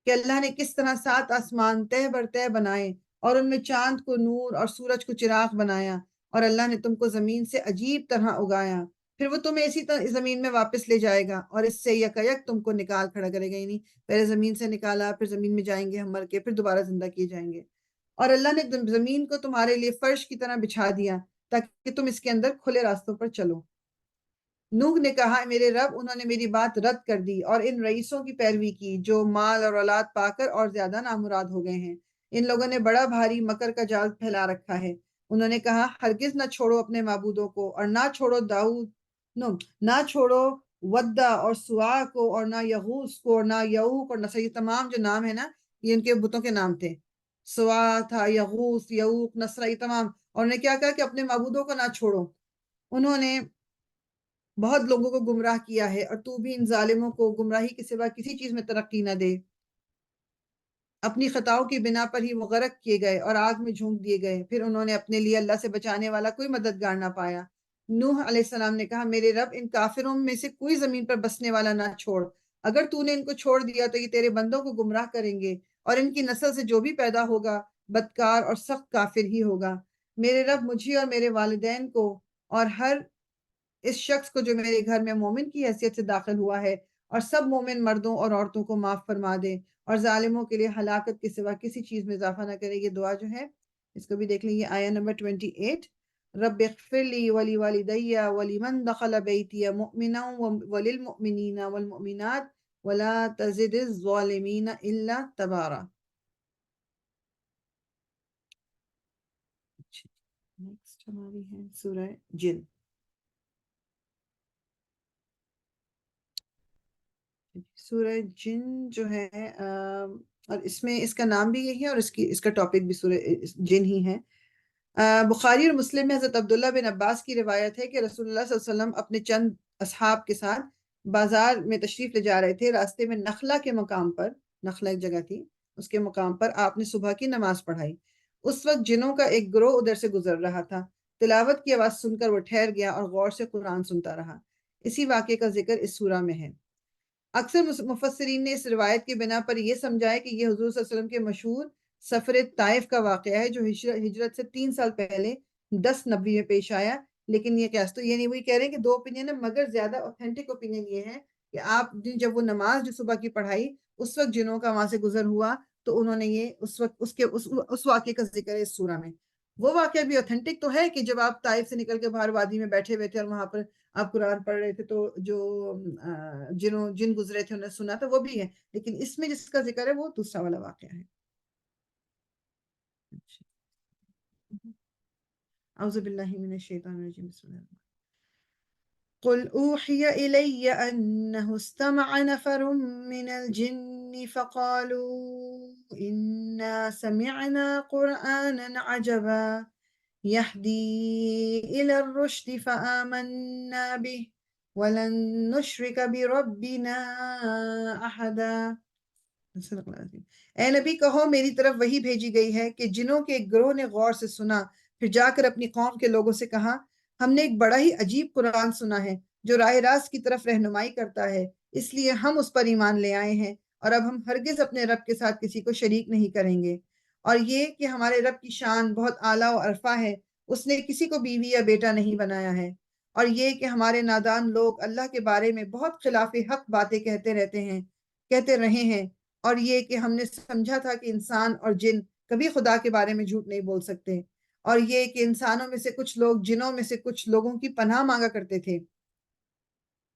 [SPEAKER 1] کہ اللہ نے کس طرح 7 آسمان تہ بر تہ بنائے اور ان میں چاند کو نور اور سورج کو چراغ بنایا، اور اللہ نے تم کو زمین سے عجیب طرح اگایا، پھر وہ تمہیں اسی طرح زمین میں واپس لے جائے گا اور اس سے یک تم کو نکال کھڑا کرے گا، یعنی پہلے زمین سے نکالا، پھر زمین میں جائیں گے ہم مر کے، پھر دوبارہ زندہ کیے جائیں گے۔ اور اللہ نے زمین کو تمہارے لیے فرش کی طرح بچھا دیا تاکہ تم اس کے اندر کھلے راستوں پر چلو۔ نوح نے کہا میرے رب، انہوں نے میری بات رد کر دی اور ان رئیسوں کی پیروی کی جو مال اور اولاد پا کر اور زیادہ نامراد ہو گئے ہیں۔ ان لوگوں نے بڑا بھاری مکر کا جال پھیلا رکھا ہے۔ انہوں نے کہا ہرگز نہ چھوڑو اپنے معبودوں کو، اور نہ چھوڑو نہ چھوڑو ودہ اور سوا کو، اور نہ یغوس کو، اور نہ یعوق اور نصر، یہ تمام جو نام ہے نا یہ ان کے بتوں کے نام تھے۔ سوا تھا، یغوس، یعوق، نصر، یہ تمام۔ اور انہوں نے کیا کہا کہ اپنے معبودوں کو نہ چھوڑو۔ انہوں نے بہت لوگوں کو گمراہ کیا ہے، اور تو بھی ان ظالموں کو گمراہی کے سوا کسی چیز میں ترقی نہ دے۔ اپنی خطاؤں کی بنا پر ہی وہ غرق کیے گئے اور آگ میں جھونک دیے گئے، پھر انہوں نے اپنے لیے اللہ سے بچانے والا کوئی مددگار نہ پایا۔ نوح علیہ السلام نے کہا میرے رب، ان کافروں میں سے کوئی زمین پر بسنے والا نہ چھوڑ، اگر تو نے ان کو چھوڑ دیا تو یہ تیرے بندوں کو گمراہ کریں گے، اور ان کی نسل سے جو بھی پیدا ہوگا بدکار اور سخت کافر ہی ہوگا۔ میرے رب، مجھے اور میرے والدین کو اور ہر اس شخص کو جو میرے گھر میں مومن کی حیثیت سے داخل ہوا ہے اور سب مومن مردوں اور عورتوں کو معاف فرما دے، اور ظالموں کے لیے ہلاکت کے سوا کسی چیز میں اضافہ نہ کرے۔ یہ دعا جو ہے اس کو بھی دیکھ لیں، یہ آیہ نمبر 28۔ رب اغفر لی ولی والدی ولمن دخل بیتی مؤمنا وللمؤمنین والمؤمنات ولا تزد الظالمین الا تبارا۔ نیکسٹ ہماری ہے سورہ جن۔ سورہ جن جو ہے اور اس میں اس کا نام بھی یہی ہے اور اس کا ٹاپک بھی سورہ جن ہی ہے۔ بخاری اور مسلم میں حضرت عبداللہ بن عباس کی روایت ہے کہ رسول اللہ صلی اللہ علیہ وسلم اپنے چند اصحاب کے ساتھ بازار میں تشریف لے جا رہے تھے۔ راستے میں نخلا کے مقام پر، نخلا ایک جگہ تھی، اس کے مقام پر آپ نے صبح کی نماز پڑھائی۔ اس وقت جنوں کا ایک گروہ ادھر سے گزر رہا تھا۔ تلاوت کی آواز سن کر وہ ٹھہر گیا اور غور سے قرآن سنتا رہا۔ اسی واقعے کا ذکر اس سورہ میں ہے۔ اکثر مفسرین نے اس روایت کی بنا پر یہ سمجھا ہے کہ یہ حضور صلی اللہ علیہ وسلم کے مشہور سفر طائف کا واقعہ ہے جو ہجرت سے 3 سال پہلے 10 نبوی میں پیش آیا۔ لیکن یہ قیاس تو یہ نہیں، وہی کہہ رہے ہیں کہ 2 اوپینین ہے، مگر زیادہ اوتھینٹک اوپینین یہ ہے کہ آپ جب وہ نماز جو صبح کی پڑھائی اس وقت جنوں کا وہاں سے گزر ہوا تو انہوں نے یہ اس وقت اس واقعے کا ذکر ہے اس سورہ میں۔ وہ واقعہ بھی اوتھینٹک تو ہے کہ جب آپ طائف سے نکل کے باہر وادی میں بیٹھے ہوئے تھے اور وہاں پر آپ قرآن پڑھ رہے تھے تو جو جن گزرے تھے انہوں نے سنا تھا، وہ بھی ہے، لیکن اس میں جس کا ذکر ہے وہ دوسرا والا واقعہ ہے۔ اعوذ باللہ من الشیطان الرجیم، بسم اللہ الرحمن الرحیم۔ قل اوحی الی انہ استمع نفر من الجن فقالوا انا سمعنا قرآنا عجبا يهدي إلى الرشد فآمنا به ولن نشرك بربنا أحدا۔ اے نبی کہو میری طرف وحی بھیجی گئی ہے کہ جنوں کے ایک گروہ نے غور سے سنا، پھر جا کر اپنی قوم کے لوگوں سے کہا ہم نے ایک بڑا ہی عجیب قرآن سنا ہے جو راہ راست کی طرف رہنمائی کرتا ہے، اس لیے ہم اس پر ایمان لے آئے ہیں اور اب ہم ہرگز اپنے رب کے ساتھ کسی کو شریک نہیں کریں گے۔ اور یہ کہ ہمارے رب کی شان بہت اعلیٰ و عرفہ ہے، اس نے کسی کو بیوی یا بیٹا نہیں بنایا ہے۔ اور یہ کہ ہمارے نادان لوگ اللہ کے بارے میں بہت خلاف حق باتیں کہتے رہے ہیں، اور یہ کہ ہم نے سمجھا تھا کہ انسان اور جن کبھی خدا کے بارے میں جھوٹ نہیں بول سکتے، اور یہ کہ انسانوں میں سے کچھ لوگ جنوں میں سے کچھ لوگوں کی پناہ مانگا کرتے تھے۔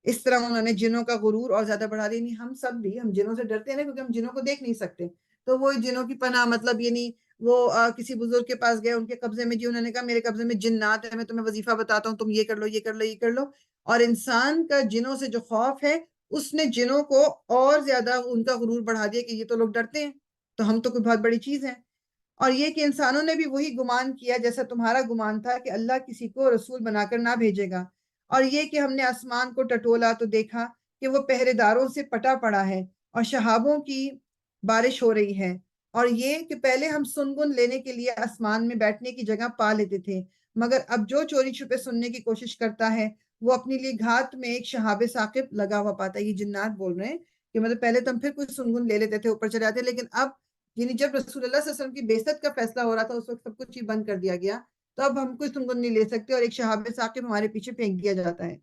[SPEAKER 1] اس طرح انہوں نے جنوں کا غرور اور زیادہ بڑھا دیا۔ ہم سب بھی ہم جنوں سے ڈرتے ہیں کیونکہ ہم جنوں کو دیکھ نہیں سکتے، تو وہ جنوں کی پناہ مطلب یعنی وہ کسی بزرگ کے پاس گئے، ان کے قبضے میں جی، انہوں نے کہا میرے قبضے میں جنات ہے، میں تمہیں وظیفہ بتاتا ہوں، تم یہ کر لو یہ کر لو یہ کر لو۔ اور انسان کا جنوں سے جو خوف ہے اس نے جنوں کو اور زیادہ ان کا غرور بڑھا دیا کہ یہ تو لوگ ڈرتے ہیں تو ہم تو کوئی بہت بڑی چیز ہے۔ اور یہ کہ انسانوں نے بھی وہی گمان کیا جیسا تمہارا گمان تھا کہ اللہ کسی کو رسول بنا کر نہ بھیجے گا۔ اور یہ کہ ہم نے آسمان کو ٹٹولا تو دیکھا کہ وہ پہرے داروں سے پٹا پڑا ہے اور شہابوں کی بارش ہو رہی ہے۔ اور یہ کہ پہلے ہم سنگن لینے کے لیے آسمان میں بیٹھنے کی جگہ پا لیتے تھے، مگر اب جو چوری چھپے سننے کی کوشش کرتا ہے وہ اپنے لیے گھات میں ایک شہاب ثاقب لگا ہوا پاتا ہے۔ یہ جنات بول رہے ہیں کہ مطلب پہلے تو ہم پھر کوئی سنگن لے لیتے تھے، اوپر چلے جاتے، لیکن اب یعنی جب رسول اللہ صلی اللہ علیہ وسلم کی بعثت کا فیصلہ ہو رہا تھا اس وقت سب کچھ ہی بند کر دیا گیا، تو اب ہم کوئی سنگن نہیں لے سکتے اور ایک شہاب ثاقب ہمارے پیچھے پھینک دیا جاتا ہے۔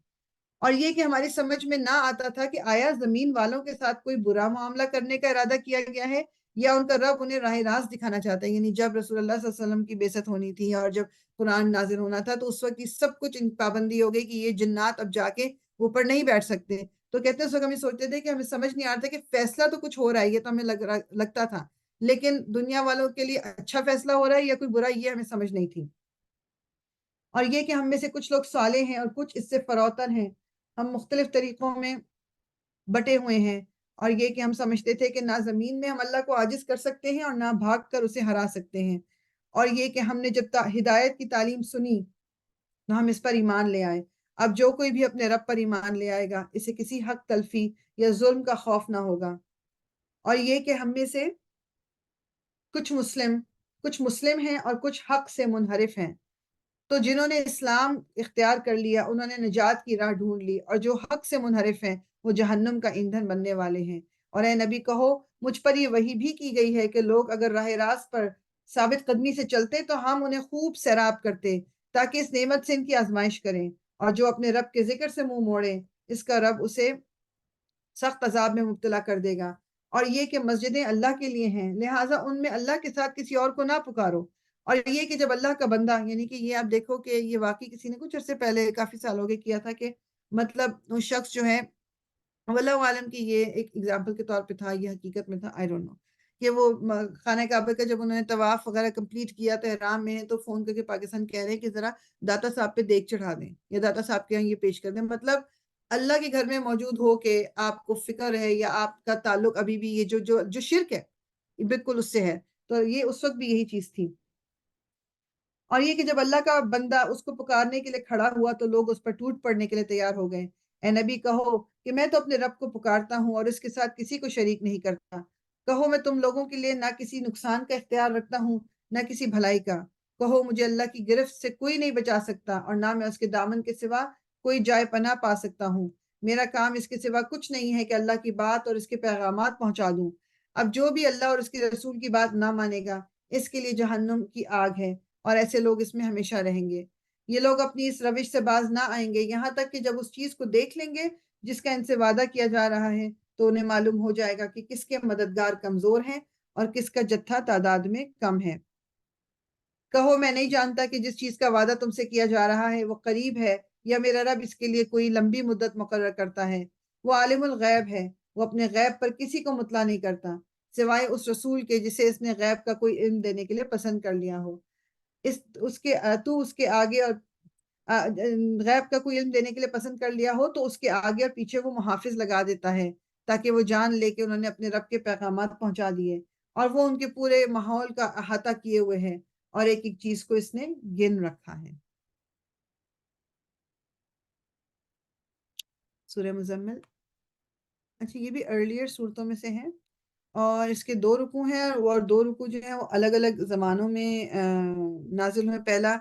[SPEAKER 1] اور یہ کہ ہماری سمجھ میں نہ آتا تھا کہ آیا زمین والوں کے ساتھ کوئی برا معاملہ کرنے کا ارادہ کیا گیا ہے یا ان کا رب انہیں راہ راست دکھانا چاہتا ہے۔ یعنی جب رسول اللہ صلی اللہ علیہ وسلم کی بعثت ہونی تھی اور جب قرآن نازل ہونا تھا تو اس وقت یہ سب کچھ ان پابندی ہو گئی کہ یہ جنات اب جا کے اوپر نہیں بیٹھ سکتے۔ تو کہتے ہیں اس وقت ہم یہ سوچتے تھے کہ ہمیں سمجھ نہیں آ رہا تھا کہ فیصلہ تو کچھ ہو رہا ہے، یہ تو ہمیں لگتا تھا، لیکن دنیا والوں کے لیے اچھا فیصلہ ہو رہا ہے یا کوئی برا، یہ ہمیں سمجھ نہیں تھی۔ اور یہ کہ ہم میں سے کچھ لوگ صالح ہیں اور کچھ اس سے فروتر ہیں، ہم مختلف طریقوں میں بٹے ہوئے ہیں۔ اور یہ کہ ہم سمجھتے تھے کہ نہ زمین میں ہم اللہ کو عاجز کر سکتے ہیں اور نہ بھاگ کر اسے ہرا سکتے ہیں۔ اور یہ کہ ہم نے جب ہدایت کی تعلیم سنی تو ہم اس پر ایمان لے آئے۔ اب جو کوئی بھی اپنے رب پر ایمان لے آئے گا اسے کسی حق تلفی یا ظلم کا خوف نہ ہوگا۔ اور یہ کہ ہم میں سے کچھ مسلم ہیں اور کچھ حق سے منحرف ہیں۔ تو جنہوں نے اسلام اختیار کر لیا انہوں نے نجات کی راہ ڈھونڈ لی، اور جو حق سے منحرف ہیں وہ جہنم کا ایندھن بننے والے ہیں۔ اور اے نبی کہو مجھ پر یہ وحی بھی کی گئی ہے کہ لوگ اگر راہ راست پر ثابت قدمی سے چلتے تو ہم انہیں خوب سیراب کرتے تاکہ اس نعمت سے ان کی آزمائش کریں، اور جو اپنے رب کے ذکر سے منہ موڑے اس کا رب اسے سخت عذاب میں مبتلا کر دے گا۔ اور یہ کہ مسجدیں اللہ کے لیے ہیں، لہٰذا ان میں اللہ کے ساتھ کسی اور کو نہ پکارو۔ اور یہ کہ جب اللہ کا بندہ، یعنی کہ یہ آپ دیکھو کہ یہ واقعی کسی نے کچھ عرصے پہلے کافی سال ہو گئے کیا تھا کہ مطلب وہ شخص جو ہے واللہ عالم کی یہ ایک ایگزامپل کے طور پہ تھا، یہ حقیقت میں تھا، آئی ڈونٹ نو، کہ وہ خانہ کعبہ کا جب انہوں نے طواف وغیرہ کمپلیٹ کیا تو احرام میں ہے تو فون کر کے پاکستان کہہ رہے ہیں کہ ذرا داتا صاحب پہ دیگ چڑھا دیں یا داتا صاحب کے یہاں یہ پیش کر دیں۔ مطلب اللہ کے گھر میں موجود ہو کے آپ کو فکر ہے یا آپ کا تعلق ابھی بھی یہ جو شرک ہے یہ بالکل اس سے ہے، تو یہ اس وقت بھی یہی چیز تھی۔ اور یہ کہ جب اللہ کا بندہ اس کو پکارنے کے لیے کھڑا ہوا تو لوگ اس پر ٹوٹ پڑنے کے لیے تیار ہو گئے۔ اے نبی کہو کہ میں تو اپنے رب کو پکارتا ہوں اور اس کے ساتھ کسی کو شریک نہیں کرتا۔ کہو میں تم لوگوں کے لیے نہ کسی نقصان کا اختیار رکھتا ہوں نہ کسی بھلائی کا۔ کہو مجھے اللہ کی گرفت سے کوئی نہیں بچا سکتا اور نہ میں اس کے دامن کے سوا کوئی جائے پناہ پا سکتا ہوں۔ میرا کام اس کے سوا کچھ نہیں ہے کہ اللہ کی بات اور اس کے پیغامات پہنچا دوں۔ اب جو بھی اللہ اور اس کے رسول کی بات نہ مانے گا اس کے لیے جہنم کی آگ ہے، اور ایسے لوگ اس میں ہمیشہ رہیں گے۔ یہ لوگ اپنی اس روش سے باز نہ آئیں گے یہاں تک کہ جب اس چیز کو دیکھ لیں گے جس کا ان سے وعدہ کیا جا رہا ہے تو انہیں معلوم ہو جائے گا کہ کس کے مددگار کمزور ہیں اور کس کا جتھا تعداد میں کم ہے۔ کہو میں نہیں جانتا کہ جس چیز کا وعدہ تم سے کیا جا رہا ہے وہ قریب ہے یا میرا رب اس کے لیے کوئی لمبی مدت مقرر کرتا ہے۔ وہ عالم الغیب ہے، وہ اپنے غیب پر کسی کو مطلع نہیں کرتا سوائے اس رسول کے جسے اس نے غیب کا کوئی علم دینے کے لیے پسند کر لیا ہو۔ تو اس کے آگے اور غیب کا کوئی علم دینے کے لیے پسند کر لیا ہو تو اس کے آگے اور پیچھے وہ محافظ لگا دیتا ہے تاکہ وہ جان لے کہ انہوں نے اپنے رب کے پیغامات پہنچا دیے، اور وہ ان کے پورے ماحول کا احاطہ کیے ہوئے ہیں اور ایک ایک چیز کو اس نے گن رکھا ہے۔ سورہ مزمل، اچھا یہ بھی ارلیئر صورتوں میں سے ہے اور اس کے 2 رکوع ہیں، اور 2 رکوع جو ہیں وہ الگ الگ زمانوں میں نازل ہوئے۔ پہلا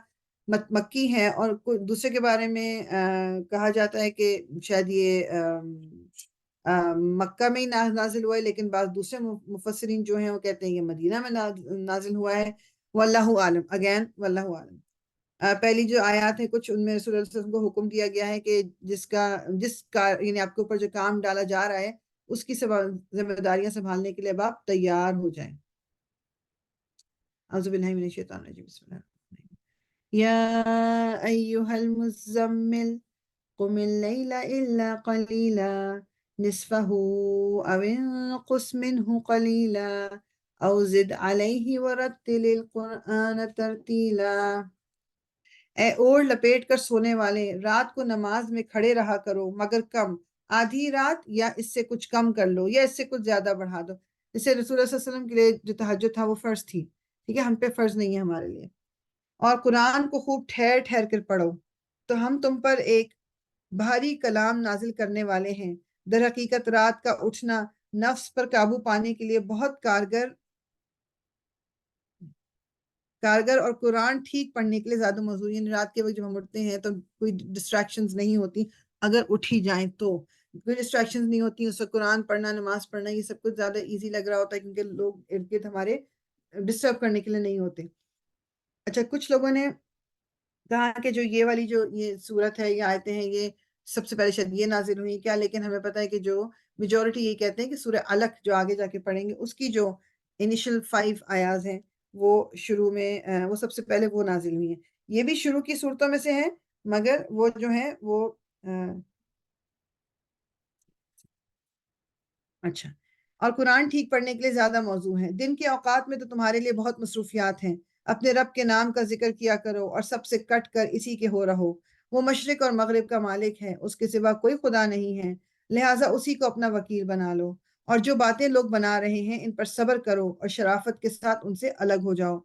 [SPEAKER 1] مکی ہے اور دوسرے کے بارے میں کہا جاتا ہے کہ شاید یہ مکہ میں ہی نازل ہوا ہے، لیکن بعض دوسرے مفسرین جو ہیں وہ کہتے ہیں یہ مدینہ میں نازل ہوا ہے۔ واللہ عالم، اگین واللہ عالم۔ پہلی جو آیات ہیں کچھ ان میں رسول اللہ صلی اللہ علیہ وسلم کو حکم دیا گیا ہے کہ جس کا یعنی آپ کے اوپر جو کام ڈالا جا رہا ہے اس کی ذمہ داریاں سنبھالنے کے لیے اب آپ تیار ہو جائیں۔ اعوذ باللہ من الشیطان الرجیم، بسم اللہ الرحمن الرحیم۔ یا ایہا المزمل قم اللیل الا قلیلا نصفہ او انقص منہ قلیلا او زد علیہ ورتل القرآن ترتیلا۔ اے اوڑھ لپیٹ کر سونے والے، رات کو نماز میں کھڑے رہا کرو مگر کم، آدھی رات یا اس سے کچھ کم کر لو یا اس سے کچھ زیادہ بڑھا دو۔ جسے رسول اللہ صلی اللہ علیہ وسلم کے لیے جو تہجد تھا وہ فرض تھی، ٹھیک ہے، ہم پہ فرض نہیں ہے ہمارے لیے۔ اور قرآن کو خوب ٹھہر ٹھہر کر پڑھو تو ہم تم پر ایک بھاری کلام نازل کرنے والے ہیں۔ در حقیقت رات کا اٹھنا نفس پر قابو پانے کے لیے بہت کارگر اور قرآن ٹھیک پڑھنے کے لیے زیادہ موزوں، یعنی رات کے وقت جب ہم اٹھتے ہیں تو کوئی ڈسٹریکشنز نہیں ہوتی، اگر اٹھی جائیں تو کوئی ڈسٹریکشنز نہیں ہوتی، اس وقت قرآن پڑھنا، نماز پڑھنا، یہ سب کچھ زیادہ ایزی لگ رہا ہوتا ہے کیونکہ لوگ ارد گرد ہمارے ڈسٹرب کرنے کے لیے نہیں ہوتے۔ اچھا، کچھ لوگوں نے کہا کہ جو یہ والی جو یہ صورت ہے، یہ آیتیں ہیں، یہ سب سے پہلے شاید یہ نازل ہوئی کیا، لیکن ہمیں پتہ ہے کہ جو میجورٹی یہ کہتے ہیں کہ سورہ علق جو آگے جا کے پڑھیں گے اس کی جو انیشل 5 آیاز ہیں وہ شروع میں وہ سب سے پہلے وہ نازل ہوئی ہیں۔ یہ بھی شروع کی صورتوں میں سے ہیں، مگر وہ جو ہیں وہ اچھا، اور قرآن ٹھیک پڑھنے کے لیے زیادہ موزوں ہیں۔ دن کے اوقات میں تو تمہارے لیے بہت مصروفیات ہیں، اپنے رب کے نام کا ذکر کیا کرو اور سب سے کٹ کر اسی کے ہو رہو۔ وہ مشرق اور مغرب کا مالک ہے، اس کے سوا کوئی خدا نہیں ہے، لہٰذا اسی کو اپنا وکیل بنا لو۔ اور جو باتیں لوگ بنا رہے ہیں ان پر صبر کرو اور شرافت کے ساتھ ان سے الگ ہو جاؤ۔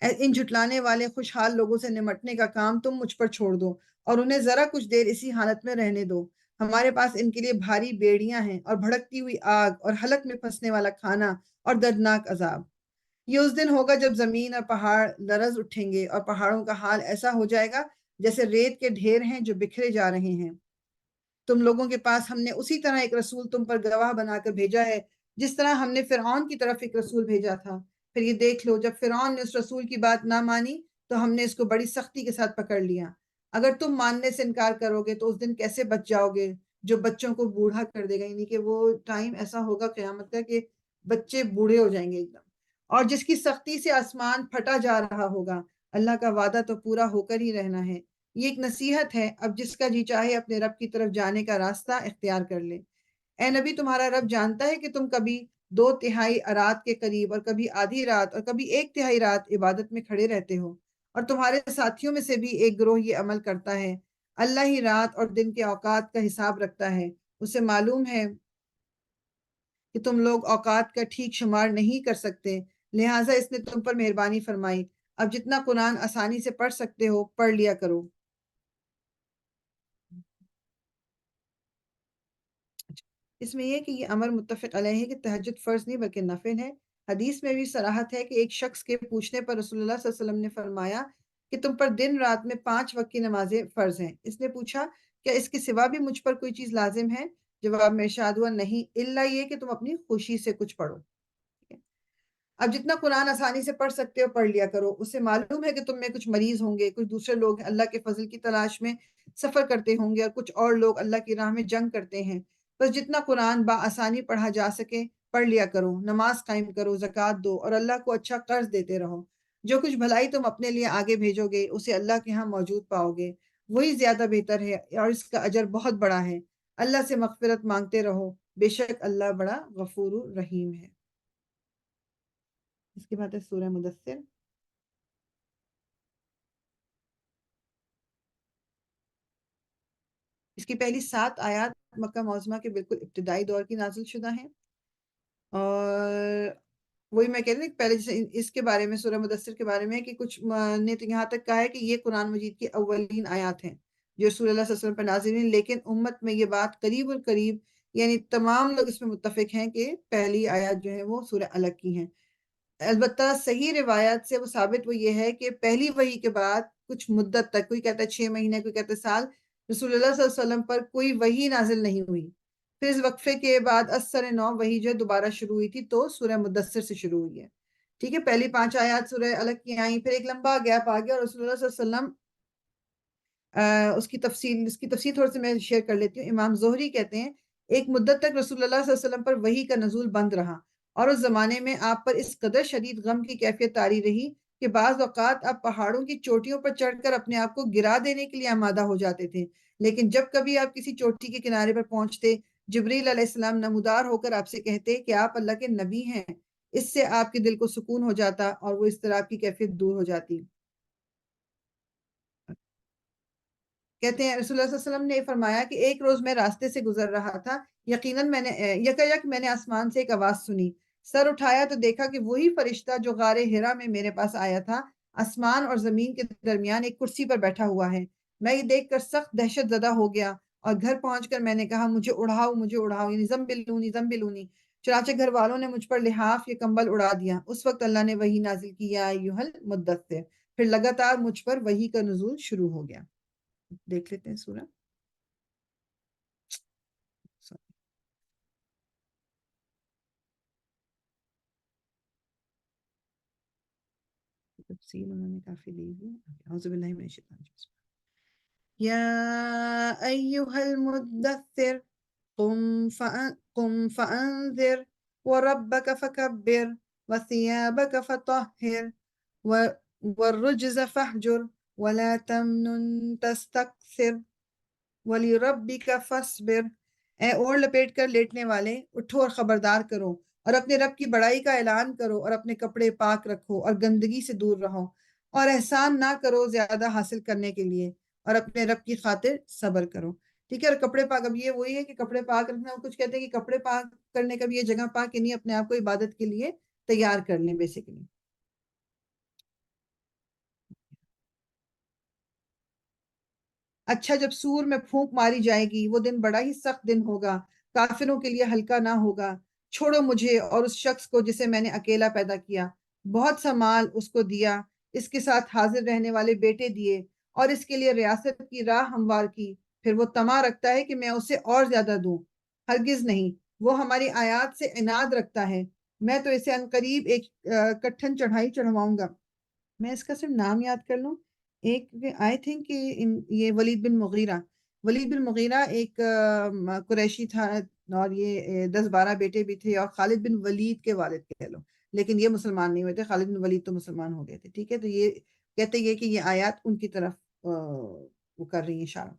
[SPEAKER 1] ان جھٹلانے والے خوشحال لوگوں سے نمٹنے کا کام تم مجھ پر چھوڑ دو اور انہیں ذرا کچھ دیر اسی حالت میں رہنے دو۔ ہمارے پاس ان کے لیے بھاری بیڑیاں ہیں اور بھڑکتی ہوئی آگ اور حلق میں پھنسنے والا کھانا اور دردناک عذاب۔ یہ اس دن ہوگا جب زمین اور پہاڑ لرز اٹھیں گے اور پہاڑوں کا حال ایسا ہو جائے گا جیسے ریت کے ڈھیر ہیں جو بکھرے جا رہے ہیں۔ تم لوگوں کے پاس ہم نے اسی طرح ایک رسول تم پر گواہ بنا کر بھیجا ہے جس طرح ہم نے فرعون کی طرف ایک رسول بھیجا تھا۔ پھر یہ دیکھ لو، جب فرعون نے اس رسول کی بات نہ مانی تو ہم نے اس کو بڑی سختی کے ساتھ پکڑ لیا۔ اگر تم ماننے سے انکار کرو گے تو اس دن کیسے بچ جاؤ گے جو بچوں کو بوڑھا کر دے گا، یعنی کہ وہ ٹائم ایسا ہوگا قیامت کا کہ بچے بوڑھے ہو جائیں گے ایک دم، اور جس کی سختی سے آسمان پھٹا جا رہا ہوگا۔ اللہ کا وعدہ تو پورا ہو کر ہی رہنا ہے۔ یہ ایک نصیحت ہے، اب جس کا جی چاہے اپنے رب کی طرف جانے کا راستہ اختیار کر لے۔ اے نبی، تمہارا رب جانتا ہے کہ تم کبھی 2/3 رات کے قریب اور کبھی آدھی رات اور کبھی 1/3 رات عبادت میں کھڑے رہتے ہو، اور تمہارے ساتھیوں میں سے بھی ایک گروہ یہ عمل کرتا ہے۔ اللہ ہی رات اور دن کے اوقات کا حساب رکھتا ہے، اسے معلوم ہے کہ تم لوگ اوقات کا ٹھیک شمار نہیں کر سکتے، لہٰذا اس نے تم پر مہربانی فرمائی۔ اب جتنا قرآن آسانی سے پڑھ سکتے ہو پڑھ لیا کرو۔ اس میں یہ کہ یہ امر متفق علیہ ہے کہ تہجد فرض نہیں بلکہ نفل ہے۔ حدیث میں بھی صراحت ہے کہ ایک شخص کے پوچھنے پر رسول اللہ صلی اللہ علیہ وسلم نے فرمایا کہ تم پر دن رات میں 5 وقت کی نمازیں فرض ہیں۔ اس نے پوچھا کیا اس کے سوا بھی مجھ پر کوئی چیز لازم ہے؟ جواب میں ارشاد ہوا نہیں، الا یہ کہ تم اپنی خوشی سے کچھ پڑھو۔ اب جتنا قرآن آسانی سے پڑھ سکتے ہو پڑھ لیا کرو۔ اسے معلوم ہے کہ تم میں کچھ مریض ہوں گے، کچھ دوسرے لوگ اللہ کے فضل کی تلاش میں سفر کرتے ہوں گے، اور کچھ اور لوگ اللہ کی راہ میں جنگ کرتے ہیں۔ بس جتنا قرآن بآسانی پڑھا جا سکے پڑھ لیا کرو، نماز قائم کرو، زکوٰۃ دو اور اللہ کو اچھا قرض دیتے رہو۔ جو کچھ بھلائی تم اپنے لیے آگے بھیجو گے اسے اللہ کے ہاں موجود پاؤ گے، وہی زیادہ بہتر ہے اور اس کا اجر بہت بڑا ہے۔ اللہ سے مغفرت مانگتے رہو، بے شک اللہ بڑا غفور رحیم ہے۔ اس کے بعد ہے سورہ مدثر۔ اس کی پہلی 7 آیات مکہ معظمہ کے بالکل ابتدائی دور کی نازل شدہ ہیں، اور وہی میں کہہ رہی ہوں پہلے جیسے اس کے بارے میں سورہ مدثر کے بارے میں کہ کچھ نے تو یہاں تک کہا ہے کہ یہ قرآن مجید کی اولین آیات ہیں جو رسول اللہ صلی اللہ علیہ وسلم پر نازل ہیں، لیکن امت میں یہ بات قریب القریب یعنی تمام لوگ اس میں متفق ہیں کہ پہلی آیات جو ہے وہ سورہ علق کی ہیں۔ البتہ صحیح روایات سے وہ ثابت وہ یہ ہے کہ پہلی وحی کے بعد کچھ مدت تک، کوئی کہتا ہے 6 مہینے، کوئی کہتا ہے سال، رسول اللہ صلی اللہ علیہ وسلم پر کوئی وحی نازل نہیں ہوئی۔ پھر اس وقفے کے بعد اثر نو وحی جو دوبارہ شروع ہوئی تھی تو سورہ مدثر سے شروع ہوئی ہے، ٹھیک ہے۔ پہلی 5 آیات سورہ علق کی آئیں، پھر ایک لمبا گیپ آ گیا اور رسول اللہ صلی اللہ علیہ وسلم اس کی تفصیل تھوڑی سی میں شیئر کر لیتی ہوں۔ امام زہری کہتے ہیں ایک مدت تک رسول اللہ صلی اللہ علیہ وسلم پر وحی کا نزول بند رہا، اور اس زمانے میں آپ پر اس قدر شدید غم کی کیفیت طاری رہی کہ بعض اوقات آپ پہاڑوں کی چوٹیوں پر چڑھ کر اپنے آپ کو گرا دینے کے لیے آمادہ ہو جاتے تھے، لیکن جب کبھی آپ کسی چوٹی کے کنارے پر پہنچتے، جبریل علیہ السلام نمودار ہو کر آپ سے کہتے کہ آپ اللہ کے نبی ہیں۔ اس سے آپ کے دل کو سکون ہو جاتا اور وہ اضطراب کی کیفیت دور ہو جاتی۔ کہتے ہیں رسول اللہ صلی اللہ علیہ وسلم نے فرمایا کہ ایک روز میں راستے سے گزر رہا تھا، یقیناً میں نے یکایک میں نے آسمان سے ایک آواز سنی، سر اٹھایا تو دیکھا کہ وہی فرشتہ جو غار ہرا میں میرے پاس آیا تھا، آسمان اور زمین کے درمیان ایک کرسی پر بیٹھا ہوا ہے۔ میں یہ دیکھ کر سخت دہشت زدہ ہو گیا اور گھر پہنچ کر میں نے کہا مجھے اڑاؤ یعنی زمبلونی۔ چنانچہ گھر والوں نے مجھ پر لحاف یا کمبل اڑا دیا۔ اس وقت اللہ نے وحی نازل کی، یا ایھا المدثر، پھر لگاتار مجھ پر وحی کا نزول شروع ہو گیا۔ دیکھ لیتے ہیں سورہ تفصیل انہوں نے کافی دی ہے۔ اعوذ باللہ من الشیطان الرجیم۔ یا ایھا المدثر قم فانذر وربک فکبر وثیابک فطہر والرجز فاہجر ولا تمنن تستکثر وَلِرَبِّكَ فَاصْبِرْ۔ اے اوڑھ لپیٹ کر لیٹنے والے، اٹھو اور خبردار کرو اور اپنے رب کی بڑائی کا اعلان کرو اور اپنے کپڑے پاک رکھو اور گندگی سے دور رہو اور احسان نہ کرو زیادہ حاصل کرنے کے لیے اور اپنے رب کی خاطر صبر کرو۔ ٹھیک ہے، اور کپڑے پاک، اب یہ وہی ہے کہ کپڑے پاک رکھنا، کچھ کہتے ہیں کہ کپڑے پاک کرنے کا بھی یہ جگہ پاک کہ نہیں، اپنے آپ کو عبادت کے لیے تیار کر لیں بیسیکلی۔ اچھا، جب سور میں پھونک ماری جائے گی، وہ دن بڑا ہی سخت دن ہوگا، کافروں کے لیے ہلکا نہ ہوگا۔ چھوڑو مجھے اور اس شخص کو جسے میں نے اکیلا پیدا کیا، بہت سا مال اس کو دیا، اس کے ساتھ حاضر رہنے والے بیٹے دیے اور اس کے لیے ریاست کی راہ ہموار کی، پھر وہ طمع رکھتا ہے کہ میں اسے اور زیادہ دوں۔ ہرگز نہیں، وہ ہماری آیات سے عناد رکھتا ہے، میں تو اسے عنقریب ایک کٹھن چڑھائی چڑھواؤں گا۔ میں اس کا صرف نام یاد کر لوں، ایک آئی تھنک یہ ولید بن مغیرہ ایک قریشی تھا، اور یہ 10-12 بیٹے بھی تھے، اور خالد بن ولید کے والد کہہ لو، لیکن یہ مسلمان نہیں ہوئے تھے، خالد بن ولید تو مسلمان ہو گئے تھے۔ ٹھیک ہے، تو یہ کہتے یہ کہ یہ آیات ان کی طرف وہ کر رہی ہیں اشارہ۔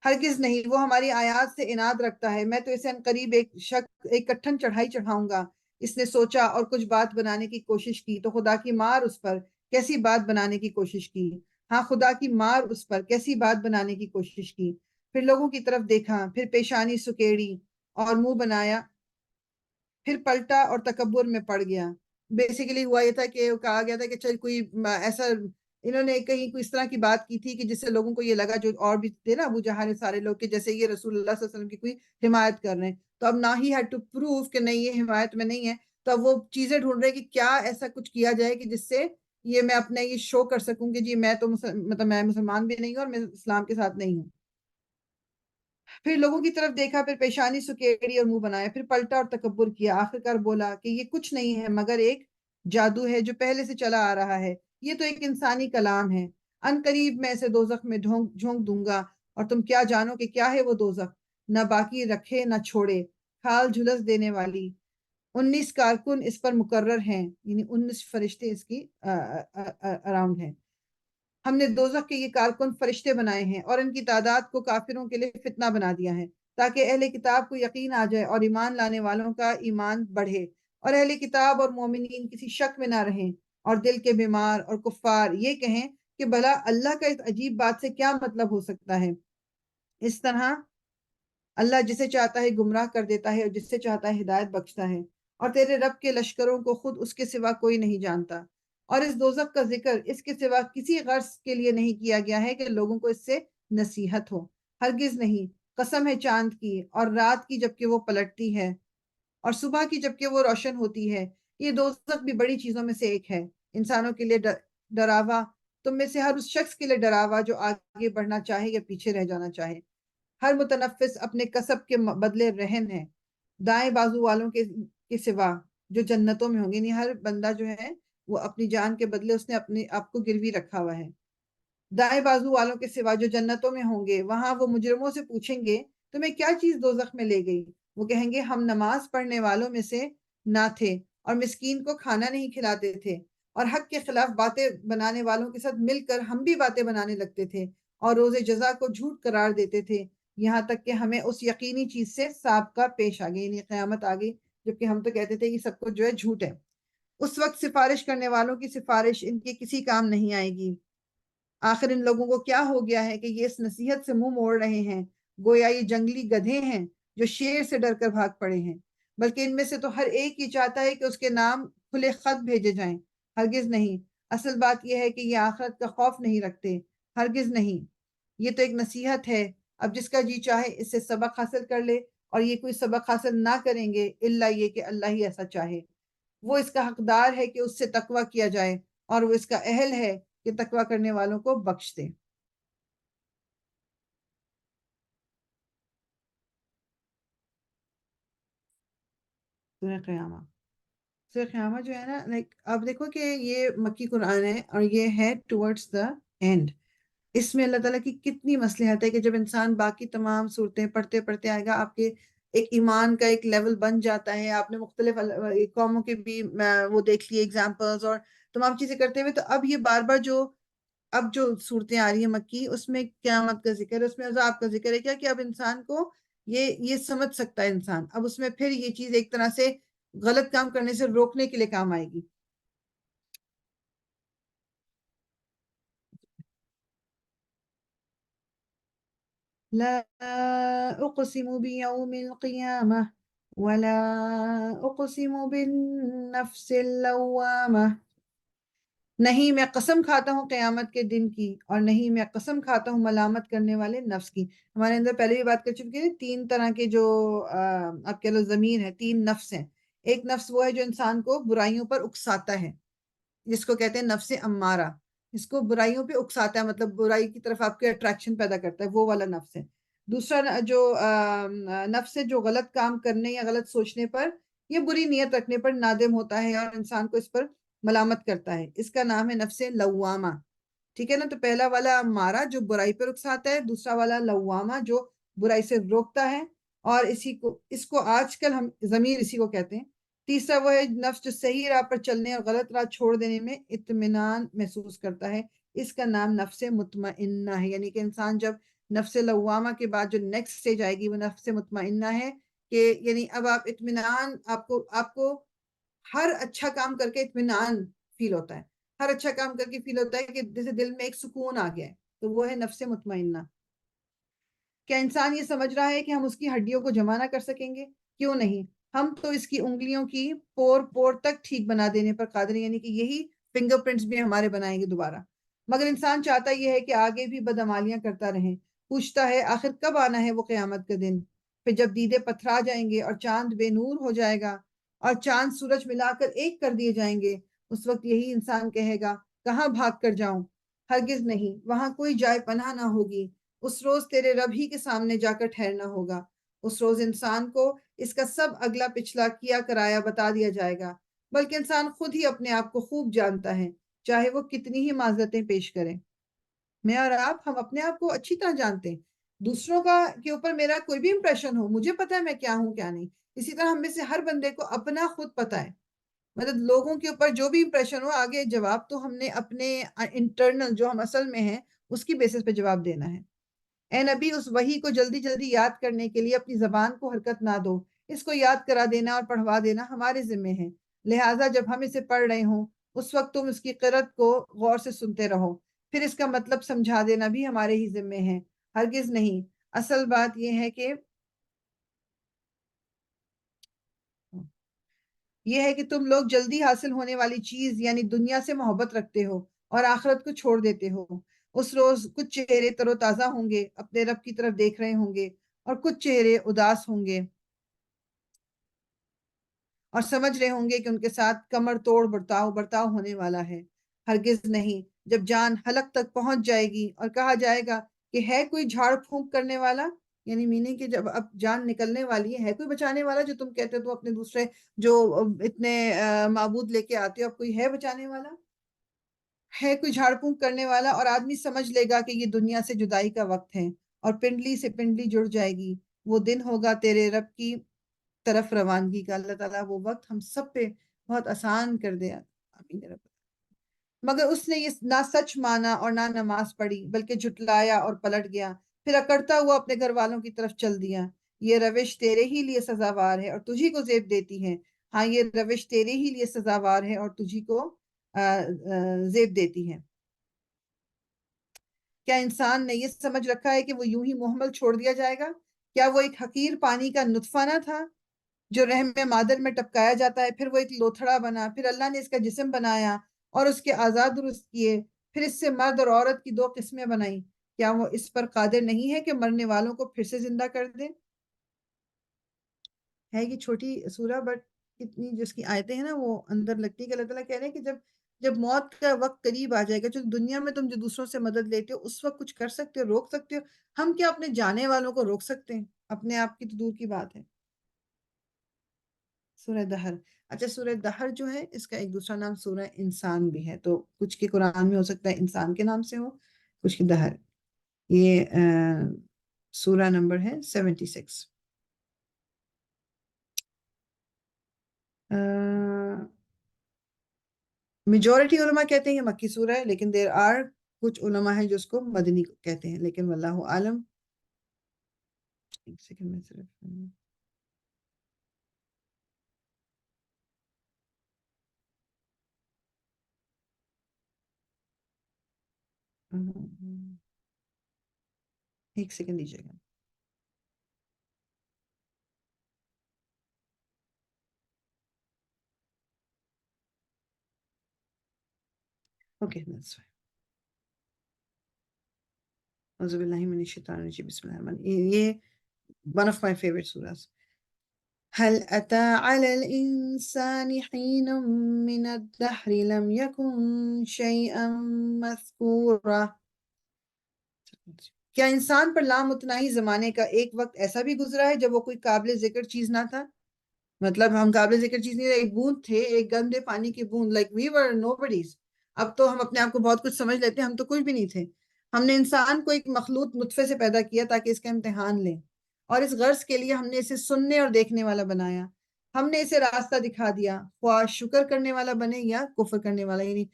[SPEAKER 1] ہرگز نہیں، وہ ہماری آیات سے عناد رکھتا ہے، میں تو اسے عنقریب ایک کٹھن چڑھائی چڑھاؤں گا۔ اس نے سوچا اور کچھ بات بنانے کی کوشش کی تو خدا کی مار اس پر کیسی بات بنانے کی کوشش کی۔ ہاں، خدا کی مار اس پر کیسی بات بنانے کی کوشش کی۔ پھر لوگوں کی طرف دیکھا، پھر پیشانی سکیڑی اور منہ بنایا، پھر پلٹا اور تکبر میں پڑ گیا۔ بیسیکلی ہوا یہ تھا کہ کہا گیا تھا کہ چل کوئی ایسا، انہوں نے کہیں کوئی اس طرح کی بات کی تھی کہ جس سے لوگوں کو یہ لگا، جو اور بھی تھے نا ابو جہل سارے لوگ، کہ جیسے یہ رسول اللہ صلی اللہ علیہ وسلم کی کوئی حمایت کر رہے ہیں، تو اب نہ ہی ہیڈ ٹو پروف کہ نہیں یہ حمایت میں نہیں ہے، تو اب وہ چیزیں ڈھونڈ رہے کہ کیا ایسا کچھ کیا جائے کہ جس سے یہ میں اپنے یہ شو کر سکوں کہ جی میں تو مطلب میں مسلمان بھی نہیں ہوں اور میں اسلام کے ساتھ نہیں ہوں۔ پھر لوگوں کی طرف دیکھا، پھر پیشانی سکیڑی اور منہ بنایا، پھر پلٹا اور تکبر کیا، آخرکار بولا کہ یہ کچھ نہیں ہے مگر ایک جادو ہے جو پہلے سے چلا آ رہا ہے، یہ تو ایک انسانی کلام ہے۔ ان قریب میں اسے دوزخ میں جھونک دوں گا اور تم کیا جانو کہ کیا ہے وہ دوزخ، نہ باقی رکھے نہ چھوڑے، کھال جھلس دینے والی۔ 19 کارکن اس پر مقرر ہیں، یعنی 19 فرشتے اس کی اراؤنڈ ہیں۔ ہم نے دوزخ کے یہ کارکن فرشتے بنائے ہیں اور ان کی تعداد کو کافروں کے لیے فتنہ بنا دیا ہے، تاکہ اہل کتاب کو یقین آ جائے اور ایمان لانے والوں کا ایمان بڑھے، اور اہل کتاب اور مومنین کسی شک میں نہ رہیں، اور دل کے بیمار اور کفار یہ کہیں کہ بھلا اللہ کا اس عجیب بات سے کیا مطلب ہو سکتا ہے۔ اس طرح اللہ جسے چاہتا ہے گمراہ کر دیتا ہے اور جس سے چاہتا ہے ہدایت بخشتا ہے، اور تیرے رب کے لشکروں کو خود اس کے سوا کوئی نہیں جانتا، اور اس دوزخ کا ذکر اس کے سوا کسی غرض کے لیے نہیں کیا گیا ہے کہ لوگوں کو اس سے نصیحت ہو۔ ہرگز نہیں، قسم ہے چاند کی اور رات کی جبکہ وہ پلٹتی ہے، اور صبح کی جبکہ وہ روشن ہوتی ہے، یہ دوزخ بھی بڑی چیزوں میں سے ایک ہے، انسانوں کے لیے ڈراوا، تم میں سے ہر اس شخص کے لیے ڈراوا جو آگے بڑھنا چاہے یا پیچھے رہ جانا چاہے۔ ہر متنفس اپنے کسب کے بدلے رہن ہے، دائیں بازو والوں کے سوا جو جنتوں میں ہوں گے، یعنی ہر بندہ جو ہے وہ اپنی جان کے بدلے اس نے اپنے آپ کو گروی رکھا ہوا ہے۔ دائیں بازو والوں کے سوا جو جنتوں میں ہوں گے، وہاں وہ مجرموں سے پوچھیں گے تمہیں کیا چیز دوزخ میں لے گئی؟ وہ کہیں گے ہم نماز پڑھنے والوں میں سے نہ تھے اور مسکین کو کھانا نہیں کھلاتے تھے اور حق کے خلاف باتیں بنانے والوں کے ساتھ مل کر ہم بھی باتیں بنانے لگتے تھے اور روز جزا کو جھوٹ قرار دیتے تھے، یہاں تک کہ ہمیں اس یقینی چیز سے سابقہ پیش آ گئی، یعنی قیامت آ گئی، جبکہ ہم تو کہتے تھے یہ سب کچھ جو ہے جھوٹ ہے۔ اس وقت سفارش کرنے والوں کی سفارش ان کے کسی کام نہیں آئے گی۔ آخر ان لوگوں کو کیا ہو گیا ہے کہ یہ اس نصیحت سے منہ موڑ رہے ہیں، گویا یہ جنگلی گدھے ہیں جو شیر سے ڈر کر بھاگ پڑے ہیں، بلکہ ان میں سے تو ہر ایک یہ چاہتا ہے کہ اس کے نام کھلے خط بھیجے جائیں۔ ہرگز نہیں، اصل بات یہ ہے کہ یہ آخرت کا خوف نہیں رکھتے، ہرگز نہیں۔ یہ تو ایک نصیحت ہے، اب جس کا جی چاہے اس سے سبق حاصل کر لے، اور یہ کوئی سبق حاصل نہ کریں گے الا یہ کہ اللہ ہی ایسا چاہے۔ وہ اس کا حقدار ہے کہ اس سے تقوی کیا جائے، اور وہ اس کا اہل ہے کہ تقوی کرنے والوں کو بخش دے۔ سورہ قیامہ، سورہ قیامہ جو ہے نا، آپ دیکھو کہ یہ مکی قرآن ہے اور یہ ہے ٹورڈز دا اینڈ۔ اس میں اللہ تعالیٰ کی کتنی مصلحت ہے کہ جب انسان باقی تمام صورتیں پڑھتے پڑھتے آئے گا، آپ کے ایک ایمان کا ایک لیول بن جاتا ہے، آپ نے مختلف قوموں کے بھی وہ دیکھ لیے ایگزامپلز اور تمام چیزیں کرتے ہوئے، تو اب یہ بار بار اب جو صورتیں آ رہی ہیں مکی، اس میں قیامت کا ذکر ہے، اس میں عذاب کا ذکر ہے، کیا کہ اب انسان کو یہ سمجھ سکتا ہے انسان، اب اس میں پھر یہ چیز ایک طرح سے غلط کام کرنے سے روکنے کے لیے کام آئے گی۔ لا اقسم بیوم القیامہ ولا اقسم بالنفس اللوامہ، نہیں میں قسم کھاتا ہوں قیامت کے دن کی، اور نہیں میں قسم کھاتا ہوں ملامت کرنے والے نفس کی۔ ہمارے اندر پہلے بھی بات کر چکے ہیں، تین طرح کے جو آپ کہہ لو ضمیر ہیں، تین نفس ہیں۔ ایک نفس وہ ہے جو انسان کو برائیوں پر اکساتا ہے، جس کو کہتے ہیں نفس امارہ، اس کو برائیوں پہ اکساتا ہے، مطلب برائی کی طرف آپ کے اٹریکشن پیدا کرتا ہے، وہ والا نفس ہے۔ دوسرا جو نفس ہے جو غلط کام کرنے یا غلط سوچنے پر یا بری نیت رکھنے پر نادم ہوتا ہے اور انسان کو اس پر ملامت کرتا ہے، اس کا نام ہے نفس لوامہ۔ ٹھیک ہے نا؟ تو پہلا والا امارہ جو برائی پر اکساتا ہے، دوسرا والا لوامہ جو برائی سے روکتا ہے، اور اس کو آج کل ہم ضمیر اسی کو کہتے ہیں۔ تیسرا وہ ہے نفس جو صحیح راہ پر چلنے اور غلط راہ چھوڑ دینے میں اطمینان محسوس کرتا ہے، اس کا نام نفس مطمئنہ ہے۔ یعنی کہ انسان جب نفس لوامہ کے بعد جو نیکسٹ سٹیج آئے گی وہ نفس مطمئنہ ہے، کہ یعنی اب آپ اطمینان، آپ کو ہر اچھا کام کر کے اطمینان فیل ہوتا ہے، ہر اچھا کام کر کے فیل ہوتا ہے کہ جیسے دل میں ایک سکون آ گیا ہے، تو وہ ہے نفس مطمئنہ۔ کیا انسان یہ سمجھ رہا ہے کہ ہم اس کی ہڈیوں کو جمع نہ کر سکیں گے؟ کیوں نہیں، ہم تو اس کی انگلیوں کی پور پور تک ٹھیک بنا دینے پر قادر ہیں، یعنی کہ یہی فنگر پرنٹس بھی ہمارے بنائیں گے دوبارہ۔ مگر انسان چاہتا یہ ہے کہ آگے بھی بدعمالیاں کرتا رہیں، پوچھتا ہے آخر کب آنا ہے وہ قیامت کا دن، پھر جب دیدے پتھرا جائیں گے اور چاند بے نور ہو جائے گا اور چاند سورج ملا کر ایک کر دیے جائیں گے، اس وقت یہی انسان کہے گا کہاں بھاگ کر جاؤں؟ ہرگز نہیں، وہاں کوئی جائے پناہ نہ ہوگی، اس روز تیرے رب ہی کے سامنے جا کر ٹھہرنا ہوگا۔ اس روز انسان کو اس کا سب اگلا پچھلا کیا کرایا بتا دیا جائے گا، بلکہ انسان خود ہی اپنے آپ کو خوب جانتا ہے، چاہے وہ کتنی ہی معذرتیں پیش کرے۔ میں اور آپ، ہم اپنے آپ کو اچھی طرح جانتے ہیں، دوسروں کا کے اوپر میرا کوئی بھی امپریشن ہو، مجھے پتا ہے میں کیا ہوں کیا نہیں۔ اسی طرح ہم میں سے ہر بندے کو اپنا خود پتا ہے، مطلب لوگوں کے اوپر جو بھی امپریشن ہو، آگے جواب تو ہم نے اپنے انٹرنل جو ہم اصل میں ہیں اس کی بیسس پہ جواب دینا ہے۔ اے نبی، اس وحی کو جلدی جلدی یاد کرنے کے لیے اپنی زبان کو حرکت نہ دو، اس کو یاد کرا دینا اور پڑھوا دینا ہمارے ذمے ہے، لہٰذا جب ہم اسے پڑھ رہے ہوں اس وقت تم اس کی قرأت کو غور سے سنتے رہو، پھر اس کا مطلب سمجھا دینا بھی ہمارے ہی ذمے ہے۔ ہرگز نہیں، اصل بات یہ ہے کہ تم لوگ جلدی حاصل ہونے والی چیز یعنی دنیا سے محبت رکھتے ہو اور آخرت کو چھوڑ دیتے ہو۔ اس روز کچھ چہرے تر و تازہ ہوں گے، اپنے رب کی طرف دیکھ رہے ہوں گے، اور کچھ چہرے اداس ہوں گے اور سمجھ رہے ہوں گے کہ ان کے ساتھ کمر توڑ برتاؤ ہونے والا ہے۔ ہرگز نہیں، جب جان حلق تک پہنچ جائے گی اور کہا جائے گا کہ ہے کوئی جھاڑ پھونک کرنے والا، یعنی میننگ کہ جب اب جان نکلنے والی ہے کوئی بچانے والا، جو تم کہتے ہو تو اپنے دوسرے جو اتنے معبود لے کے آتے ہو، اب کوئی ہے بچانے والا، ہے کوئی جھاڑ پھونک کرنے والا، اور آدمی سمجھ لے گا کہ یہ دنیا سے جدائی کا وقت ہے اور پنڈلی سے پنڈلی جڑ جائے گی۔ وہ دن ہوگا تیرے رب کی طرف روانگی کا۔ اللہ تعالیٰ وہ وقت ہم سب پہ بہت آسان کر دے، آمین یا رب۔ مگر اس نے یہ نہ سچ مانا اور نہ نماز پڑھی بلکہ جھٹلایا اور پلٹ گیا، پھر اکڑتا ہوا اپنے گھر والوں کی طرف چل دیا۔ یہ روش تیرے ہی لیے سزاوار ہے اور تجھی کو زیب دیتی ہے۔ ہاں، یہ روش تیرے ہی لیے سزاوار ہے اور تجھی کو زیب دیتی ہے۔ کیا انسان نے یہ سمجھ رکھا ہے کہ وہ یوں ہی محمل چھوڑ دیا جائے گا؟ کیا وہ ایک حقیر پانی کا نطفہ نہ تھا جو رحم مادر میں ٹپکایا جاتا ہے، پھر وہ ایک لوتھڑا بنا، پھر اللہ نے اس کا جسم بنایا اور اس کے اعضاء درست کیے، پھر اس سے مرد اور عورت کی دو قسمیں بنائیں۔ کیا وہ اس پر قادر نہیں ہے کہ مرنے والوں کو پھر سے زندہ کر دے؟ ہے یہ چھوٹی سورہ، بٹ اتنی جس کی آیتیں ہیں نا وہ اندر لگتی ہے کہ اللہ تعالیٰ کہہ رہے ہیں کہ جب موت کا وقت قریب آ جائے گا، جو دنیا میں تم جو دوسروں سے مدد لیتے ہو اس وقت کچھ کر سکتے ہو، روک سکتے ہو؟ ہم کیا اپنے جانے والوں کو روک سکتے ہیں؟ اپنے آپ کی تو دور کی بات ہے۔ سورہ دہر، اچھا سورہ دہر جو ہے اس کا ایک دوسرا نام سورہ انسان بھی ہے، تو کچھ کے قرآن میں ہو سکتا ہے انسان کے نام سے ہو، کچھ کی دہر۔ یہ سورہ نمبر ہے 76۔ میجورٹی علماء کہتے ہیں یہ مکی سورہ ہے، لیکن دیر آر کچھ علماء ہیں جو اس کو مدنی کہتے ہیں، لیکن واللہ عالم۔ ایک سیکنڈ میں صرف ایک سیکنڈ دیجیے گا۔ اوکے، اعوذ باللہ من الشیطان الرجیم، بسم اللہ الرحمن الرحیم۔ یہ one of my favorite surahs۔ هل أتى على الإنسان حين من الدهر لم يكن شيئا مذكورا۔ کیا انسان پر لامتناہی زمانے کا ایک وقت ایسا بھی گزرا ہے جب وہ کوئی قابل ذکر چیز نہ تھا؟ مطلب ہم قابل ذکر چیز نہیں تھے، ایک بوند تھے، ایک گندے پانی کی بوند، like we were nobodies۔ اب تو ہم اپنے آپ کو بہت کچھ سمجھ لیتے ہیں، ہم تو کچھ بھی نہیں تھے۔ ہم نے انسان کو ایک مخلوط نطفے سے پیدا کیا تاکہ اس کا امتحان لیں، اور اس غرض کے لیے ہم نے اسے سننے اور دیکھنے والا بنایا۔ ہم نے اسے راستہ دکھا دیا، خواہ شکر کرنے والا بنے یا کفر کرنے والا، یعنی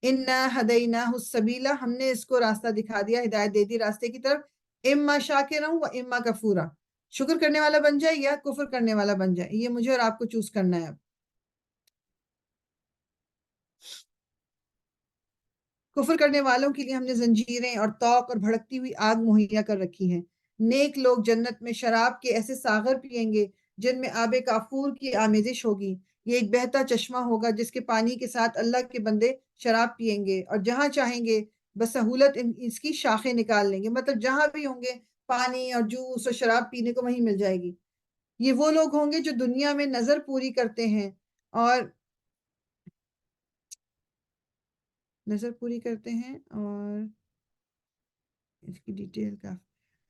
[SPEAKER 1] انا ہدیناہ السبیلا، ہم نے اس کو راستہ دکھا دیا، ہدایت دے دی راستے کی طرف، اما شاکرا و اما کفورا، شکر کرنے والا بن جائے یا کفر کرنے والا بن جائے، یہ مجھے اور آپ کو چوز کرنا ہے۔ اب کفر کرنے والوں کے لیے ہم نے زنجیریں اور توق اور بھڑکتی ہوئی آگ مہیا کر رکھی ہیں۔ نیک لوگ جنت میں شراب کے ایسے ساغر پیئیں گے جن میں آب کافور کی آمیزش ہوگی۔ یہ ایک بہتا چشمہ ہوگا جس کے پانی کے ساتھ اللہ کے بندے شراب پیئیں گے، اور جہاں چاہیں گے بسہولت اس کی شاخیں نکال لیں گے، مطلب جہاں بھی ہوں گے پانی اور جوس اور شراب پینے کو وہیں مل جائے گی۔ یہ وہ لوگ ہوں گے جو دنیا میں نظر پوری کرتے ہیں اور اس کی ڈیٹیل کا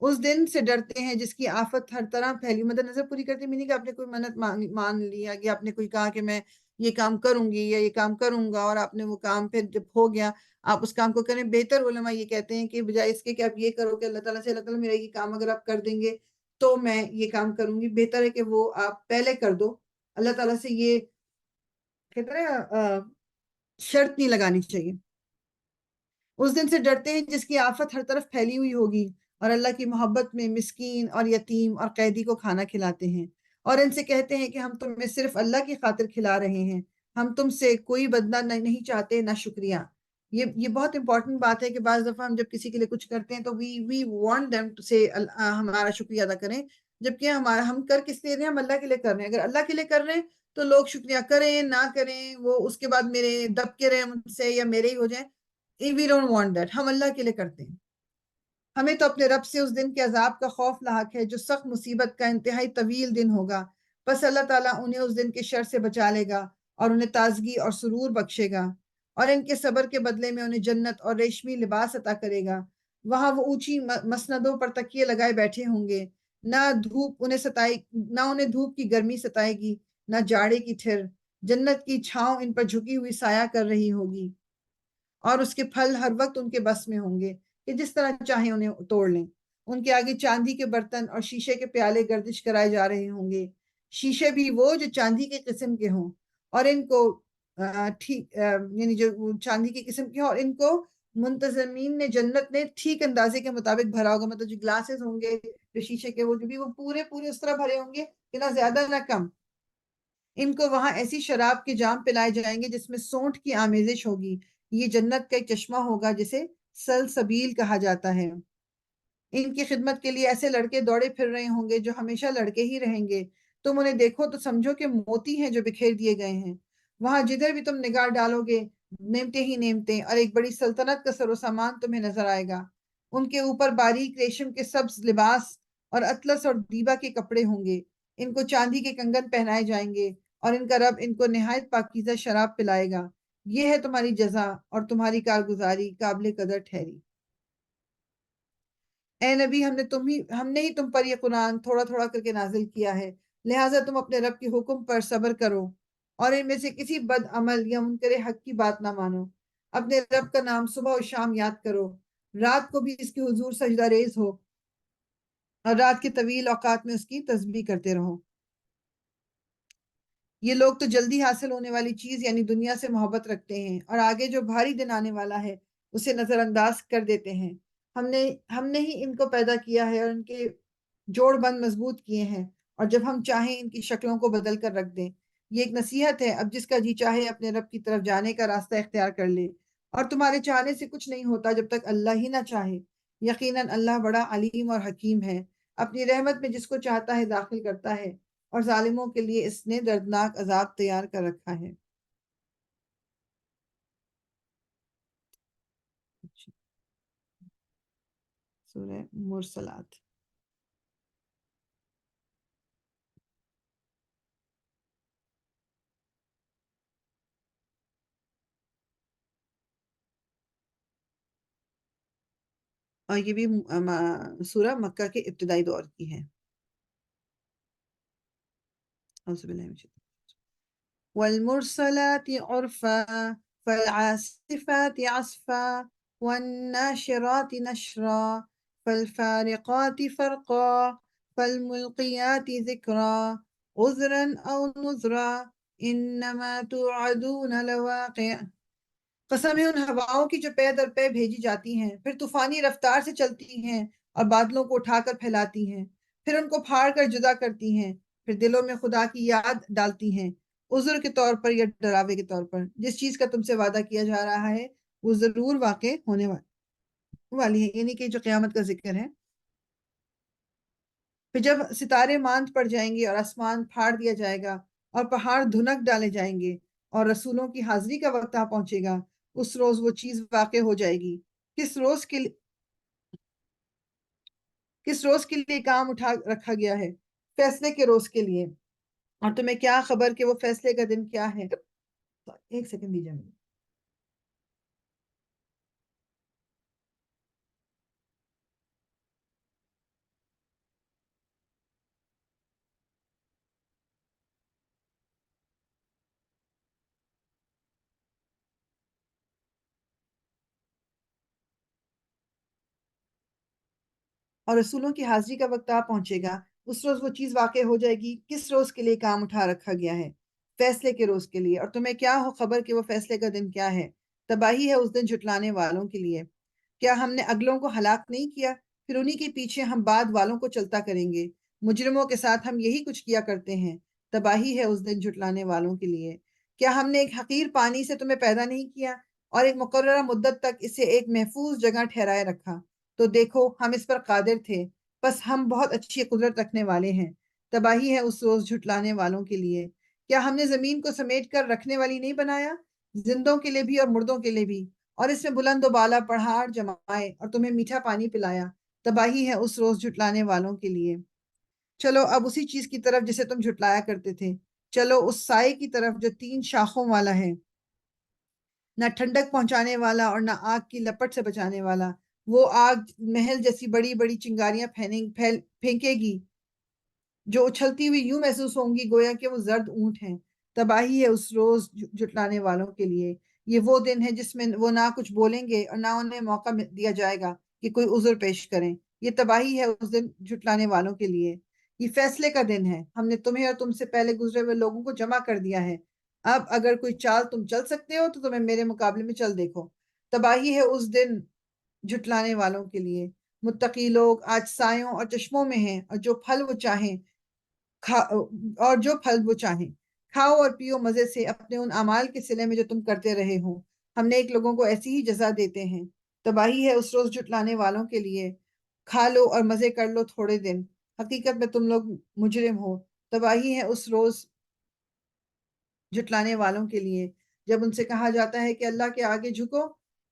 [SPEAKER 1] اس دن سے ڈرتے ہیں جس کی آفت ہر طرح پھیلی، مطلب نظر پوری کرتے ہیں، کہ آپ نے کوئی منت مان لیا، یا آپ نے کوئی کہا کہ میں یہ کام کروں گی یا یہ کام کروں گا، اور آپ نے وہ کام پھر جب ہو گیا آپ اس کام کو کریں۔ بہتر علماء یہ کہتے ہیں کہ بجائے اس کے کہ آپ یہ کرو کہ اللہ تعالیٰ سے اللہ تعالیٰ میرا یہ کام اگر آپ کر دیں گے تو میں یہ کام کروں گی، بہتر ہے کہ وہ آپ پہلے کر دو۔ اللہ تعالیٰ سے یہ کہتے ہیں شرط نہیں لگانی چاہیے۔ اس دن سے ڈرتے ہیں جس کی آفت ہر طرف پھیلی ہوئی ہوگی، اور اللہ کی محبت میں مسکین اور یتیم اور قیدی کو کھانا کھلاتے ہیں، اور ان سے کہتے ہیں کہ ہم تمہیں صرف اللہ کی خاطر کھلا رہے ہیں، ہم تم سے کوئی بدلہ نہیں چاہتے نہ شکریہ۔ یہ بہت امپورٹنٹ بات ہے کہ بعض دفعہ ہم جب کسی کے لیے کچھ کرتے ہیں تو we want them to say ہمارا شکریہ ادا کریں، جبکہ ہم کر کس لیے رہے ہیں؟ ہم اللہ کے لیے کر رہے ہیں۔ اگر اللہ کے لیے کر رہے ہیں تو لوگ شکریہ کریں نہ کریں، وہ اس کے بعد میرے دب کے رہے مجھ سے یا میرے ہی ہو جائیں، we don't want that۔ ہم اللہ کے لیے کرتے ہیں۔ ہمیں تو اپنے رب سے اس دن کے عذاب کا خوف لاحق ہے جو سخت مصیبت کا انتہائی طویل دن ہوگا، بس اللہ تعالیٰ انہیں اس دن کے شر سے بچا لے گا اور انہیں تازگی اور سرور بخشے گا، اور ان کے صبر کے بدلے میں انہیں جنت اور ریشمی لباس عطا کرے گا۔ وہاں وہ اونچی مسندوں پر تکیے لگائے بیٹھے ہوں گے، نہ انہیں دھوپ کی گرمی ستائے گی نہ جاڑے کی ٹھر، جنت کی چھاؤں ان پر جھکی ہوئی سایہ کر رہی ہوگی، اور اس کے پھل ہر وقت ان کے بس میں ہوں گے کہ جس طرح چاہیں انہیں توڑ لیں۔ ان کے آگے چاندی کے برتن اور شیشے کے پیالے گردش کرائے جا رہے ہوں گے، شیشے بھی وہ جو چاندی کے قسم کے ہوں، اور ان کو ٹھیک یعنی جو چاندی کی قسم کی، اور ان کو منتظمین نے جنت نے ٹھیک اندازے کے مطابق بھرا ہوگا، مطلب جو گلاسز ہوں گے، جو شیشے کے، وہ جو بھی وہ پورے پورے اس طرح بھرے ہوں گے کہ نہ زیادہ نہ کم۔ ان کو وہاں ایسی شراب کے جام پلائے جائیں گے جس میں سونٹ کی آمیزش ہوگی۔ یہ جنت کا ایک چشمہ ہوگا جسے سلسبیل کہا جاتا ہے۔ ان کی خدمت کے لیے ایسے لڑکے دوڑے پھر رہے ہوں گے جو ہمیشہ لڑکے ہی رہیں گے۔ تم انہیں دیکھو تو سمجھو کہ موتی ہیں جو بکھیر دیے گئے ہیں۔ وہاں جدھر بھی تم نگاہ ڈالو گے نعمتیں ہی نعمتیں، اور ایک بڑی سلطنت کا سر و سامان تمہیں نظر آئے گا۔ ان کے اوپر باریک ریشم کے سبز لباس اور اطلس اور دیبا کے کپڑے ہوں گے۔ ان کو چاندی کے کنگن پہنائے جائیں گے، اور ان کا رب ان کو نہایت پاکیزہ شراب پلائے گا۔ یہ ہے تمہاری جزا اور تمہاری کارگزاری قابل قدر ٹھہری۔ اے نبی، ہم نے ہی تم پر یہ قرآن تھوڑا تھوڑا کر کے نازل کیا ہے، لہٰذا تم اپنے رب کے حکم پر صبر کرو اور ان میں سے کسی بد عمل یا منکر حق کی بات نہ مانو۔ اپنے رب کا نام صبح و شام یاد کرو، رات کو بھی اس کے حضور سجدہ ریز ہو، اور رات کے طویل اوقات میں اس کی تسبیح کرتے رہو۔ یہ لوگ تو جلدی حاصل ہونے والی چیز یعنی دنیا سے محبت رکھتے ہیں، اور آگے جو بھاری دن آنے والا ہے اسے نظر انداز کر دیتے ہیں۔ ہم نے ہی ان کو پیدا کیا ہے اور ان کے جوڑ بند مضبوط کیے ہیں، اور جب ہم چاہیں ان کی شکلوں کو بدل کر رکھ دیں۔ یہ ایک نصیحت ہے، اب جس کا جی چاہے اپنے رب کی طرف جانے کا راستہ اختیار کر لے، اور تمہارے چاہنے سے کچھ نہیں ہوتا جب تک اللہ ہی نہ چاہے۔ یقیناً اللہ بڑا علیم اور حکیم ہے، اپنی رحمت میں جس کو چاہتا ہے داخل کرتا ہے، اور ظالموں کے لیے اس نے دردناک عذاب تیار کر رکھا ہے۔ سورہ مرسلات۔ اور یہ بھی سورہ مکہ کے ابتدائی دور کی ہے۔ اعوذ باللہ من الشیطان۔ والمرسلات عرفا فالعاصفات عصفا والناشرات نشرا فالفارقات فرقا فالملقيات ذكرا عذرا أو نذرا إنما توعدون لواقع۔ قسم ہے ان ہواؤں کی جو پے در پے بھیجی جاتی ہیں، پھر طوفانی رفتار سے چلتی ہیں اور بادلوں کو اٹھا کر پھیلاتی ہیں، پھر ان کو پھاڑ کر جدا کرتی ہیں، پھر دلوں میں خدا کی یاد ڈالتی ہیں، عذر کے طور پر یا ڈراوے کے طور پر۔ جس چیز کا تم سے وعدہ کیا جا رہا ہے وہ ضرور واقع ہونے والی ہے، یعنی کہ جو قیامت کا ذکر ہے۔ پھر جب ستارے ماند پڑ جائیں گے اور آسمان پھاڑ دیا جائے گا اور پہاڑ دھنک ڈالے جائیں گے اور رسولوں کی حاضری کا وقت آ پہنچے گا، اس روز وہ چیز واقع ہو جائے گی۔ کس روز کے لیے کام اٹھا رکھا گیا ہے؟ فیصلے کے روز کے لیے۔ اور تمہیں کیا خبر کہ وہ فیصلے کا دن کیا ہے؟ ایک سیکنڈ دیجیے مجھے۔ اور رسولوں کی حاضری کا وقت آ پہنچے گا، اس روز وہ چیز واقع ہو جائے گی۔ کس روز کے لیے کام اٹھا رکھا گیا ہے؟ فیصلے کے روز کے لیے۔ اور تمہیں کیا ہو خبر کہ وہ فیصلے کا دن کیا ہے؟ تباہی ہے اس دن جھٹلانے والوں کے لیے۔ کیا ہم نے اگلوں کو ہلاک نہیں کیا؟ پھر انہی کے پیچھے ہم بعد والوں کو چلتا کریں گے۔ مجرموں کے ساتھ ہم یہی کچھ کیا کرتے ہیں۔ تباہی ہے اس دن جھٹلانے والوں کے لیے۔ کیا ہم نے ایک حقیر پانی سے تمہیں پیدا نہیں کیا اور ایک مقررہ مدت تک اسے ایک محفوظ جگہ ٹھہرائے رکھا؟ تو دیکھو ہم اس پر قادر تھے، بس ہم بہت اچھی قدرت رکھنے والے ہیں۔ تباہی ہے اس روز جھٹلانے والوں کے لیے۔ کیا ہم نے زمین کو سمیٹ کر رکھنے والی نہیں بنایا، زندوں کے لیے بھی اور مردوں کے لیے بھی، اور اس میں بلند و بالا پہاڑ جمائے اور تمہیں میٹھا پانی پلایا؟ تباہی ہے اس روز جھٹلانے والوں کے لیے۔ چلو اب اسی چیز کی طرف جسے تم جھٹلایا کرتے تھے، چلو اس سائے کی طرف جو 3 شاخوں والا ہے، نہ ٹھنڈک پہنچانے والا اور نہ آگ کی لپٹ سے بچانے والا۔ وہ آگ محل جیسی بڑی بڑی چنگاریاں پھینکے گی جو اچھلتی ہوئی یوں محسوس ہوں گی گویا کہ وہ زرد اونٹ ہیں۔ تباہی ہے اس روز جھٹلانے والوں کے لیے۔ یہ وہ دن ہے جس میں وہ نہ کچھ بولیں گے اور نہ انہیں موقع دیا جائے گا کہ کوئی عذر پیش کریں۔ یہ تباہی ہے اس دن جھٹلانے والوں کے لیے۔ یہ فیصلے کا دن ہے، ہم نے تمہیں اور تم سے پہلے گزرے ہوئے لوگوں کو جمع کر دیا ہے۔ اب اگر کوئی چال تم چل سکتے ہو تو تمہیں میرے مقابلے میں چل دیکھو. تباہی ہے اس دن جھٹلانے والوں کے لیے. متقی لوگ آج سایوں اور چشموں میں ہیں، اور جو پھل وہ چاہیں کھاؤ اور پیو مزے سے اپنے ان اعمال کے صلے میں جو تم کرتے رہے ہو. ہم نیک لوگوں کو ایسی ہی جزا دیتے ہیں. تباہی ہے اس روز جھٹلانے والوں کے لیے. کھا لو اور مزے کر لو تھوڑے دن، حقیقت میں تم لوگ مجرم ہو. تباہی ہے اس روز جھٹلانے والوں کے لیے. جب ان سے کہا جاتا ہے کہ اللہ کے آگے جھکو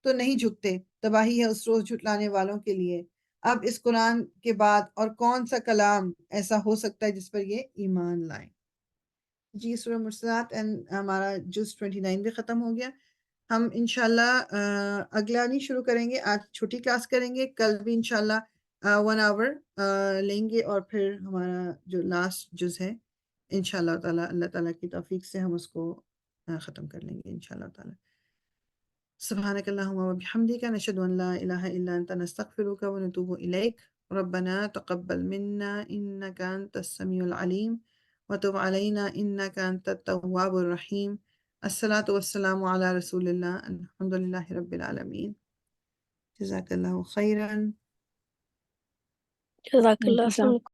[SPEAKER 1] تو نہیں جھکتے. تباہی ہے اس روز جھٹلانے والوں کے لیے. اب اس قرآن کے بعد اور کون سا کلام ایسا ہو سکتا ہے جس پر یہ ایمان لائیں. جی سورہ مرسلات ہمارا جز 29 بھی ختم ہو گیا. ہم انشاءاللہ اگلا نہیں شروع کریں گے، آج چھوٹی کلاس کریں گے. کل بھی انشاءاللہ 1 آور لیں گے، اور پھر ہمارا جو لاسٹ جز ہے انشاءاللہ تعالیٰ اللہ تعالیٰ کی توفیق سے ہم اس کو ختم کر لیں گے انشاءاللہ تعالیٰ. سبحانك اللهم وبحمدك نشهد أن لا إله إلا أنت نستغفرك ونتوب إليك. ربنا تقبل منا إنك أنت السميع العليم وتب علينا إنك أنت التواب الرحيم. الصلاة والسلام على رسول الله. الحمد لله رب العالمين. جزاك الله خيرا.
[SPEAKER 2] جزاک اللہ. السلام علیکم.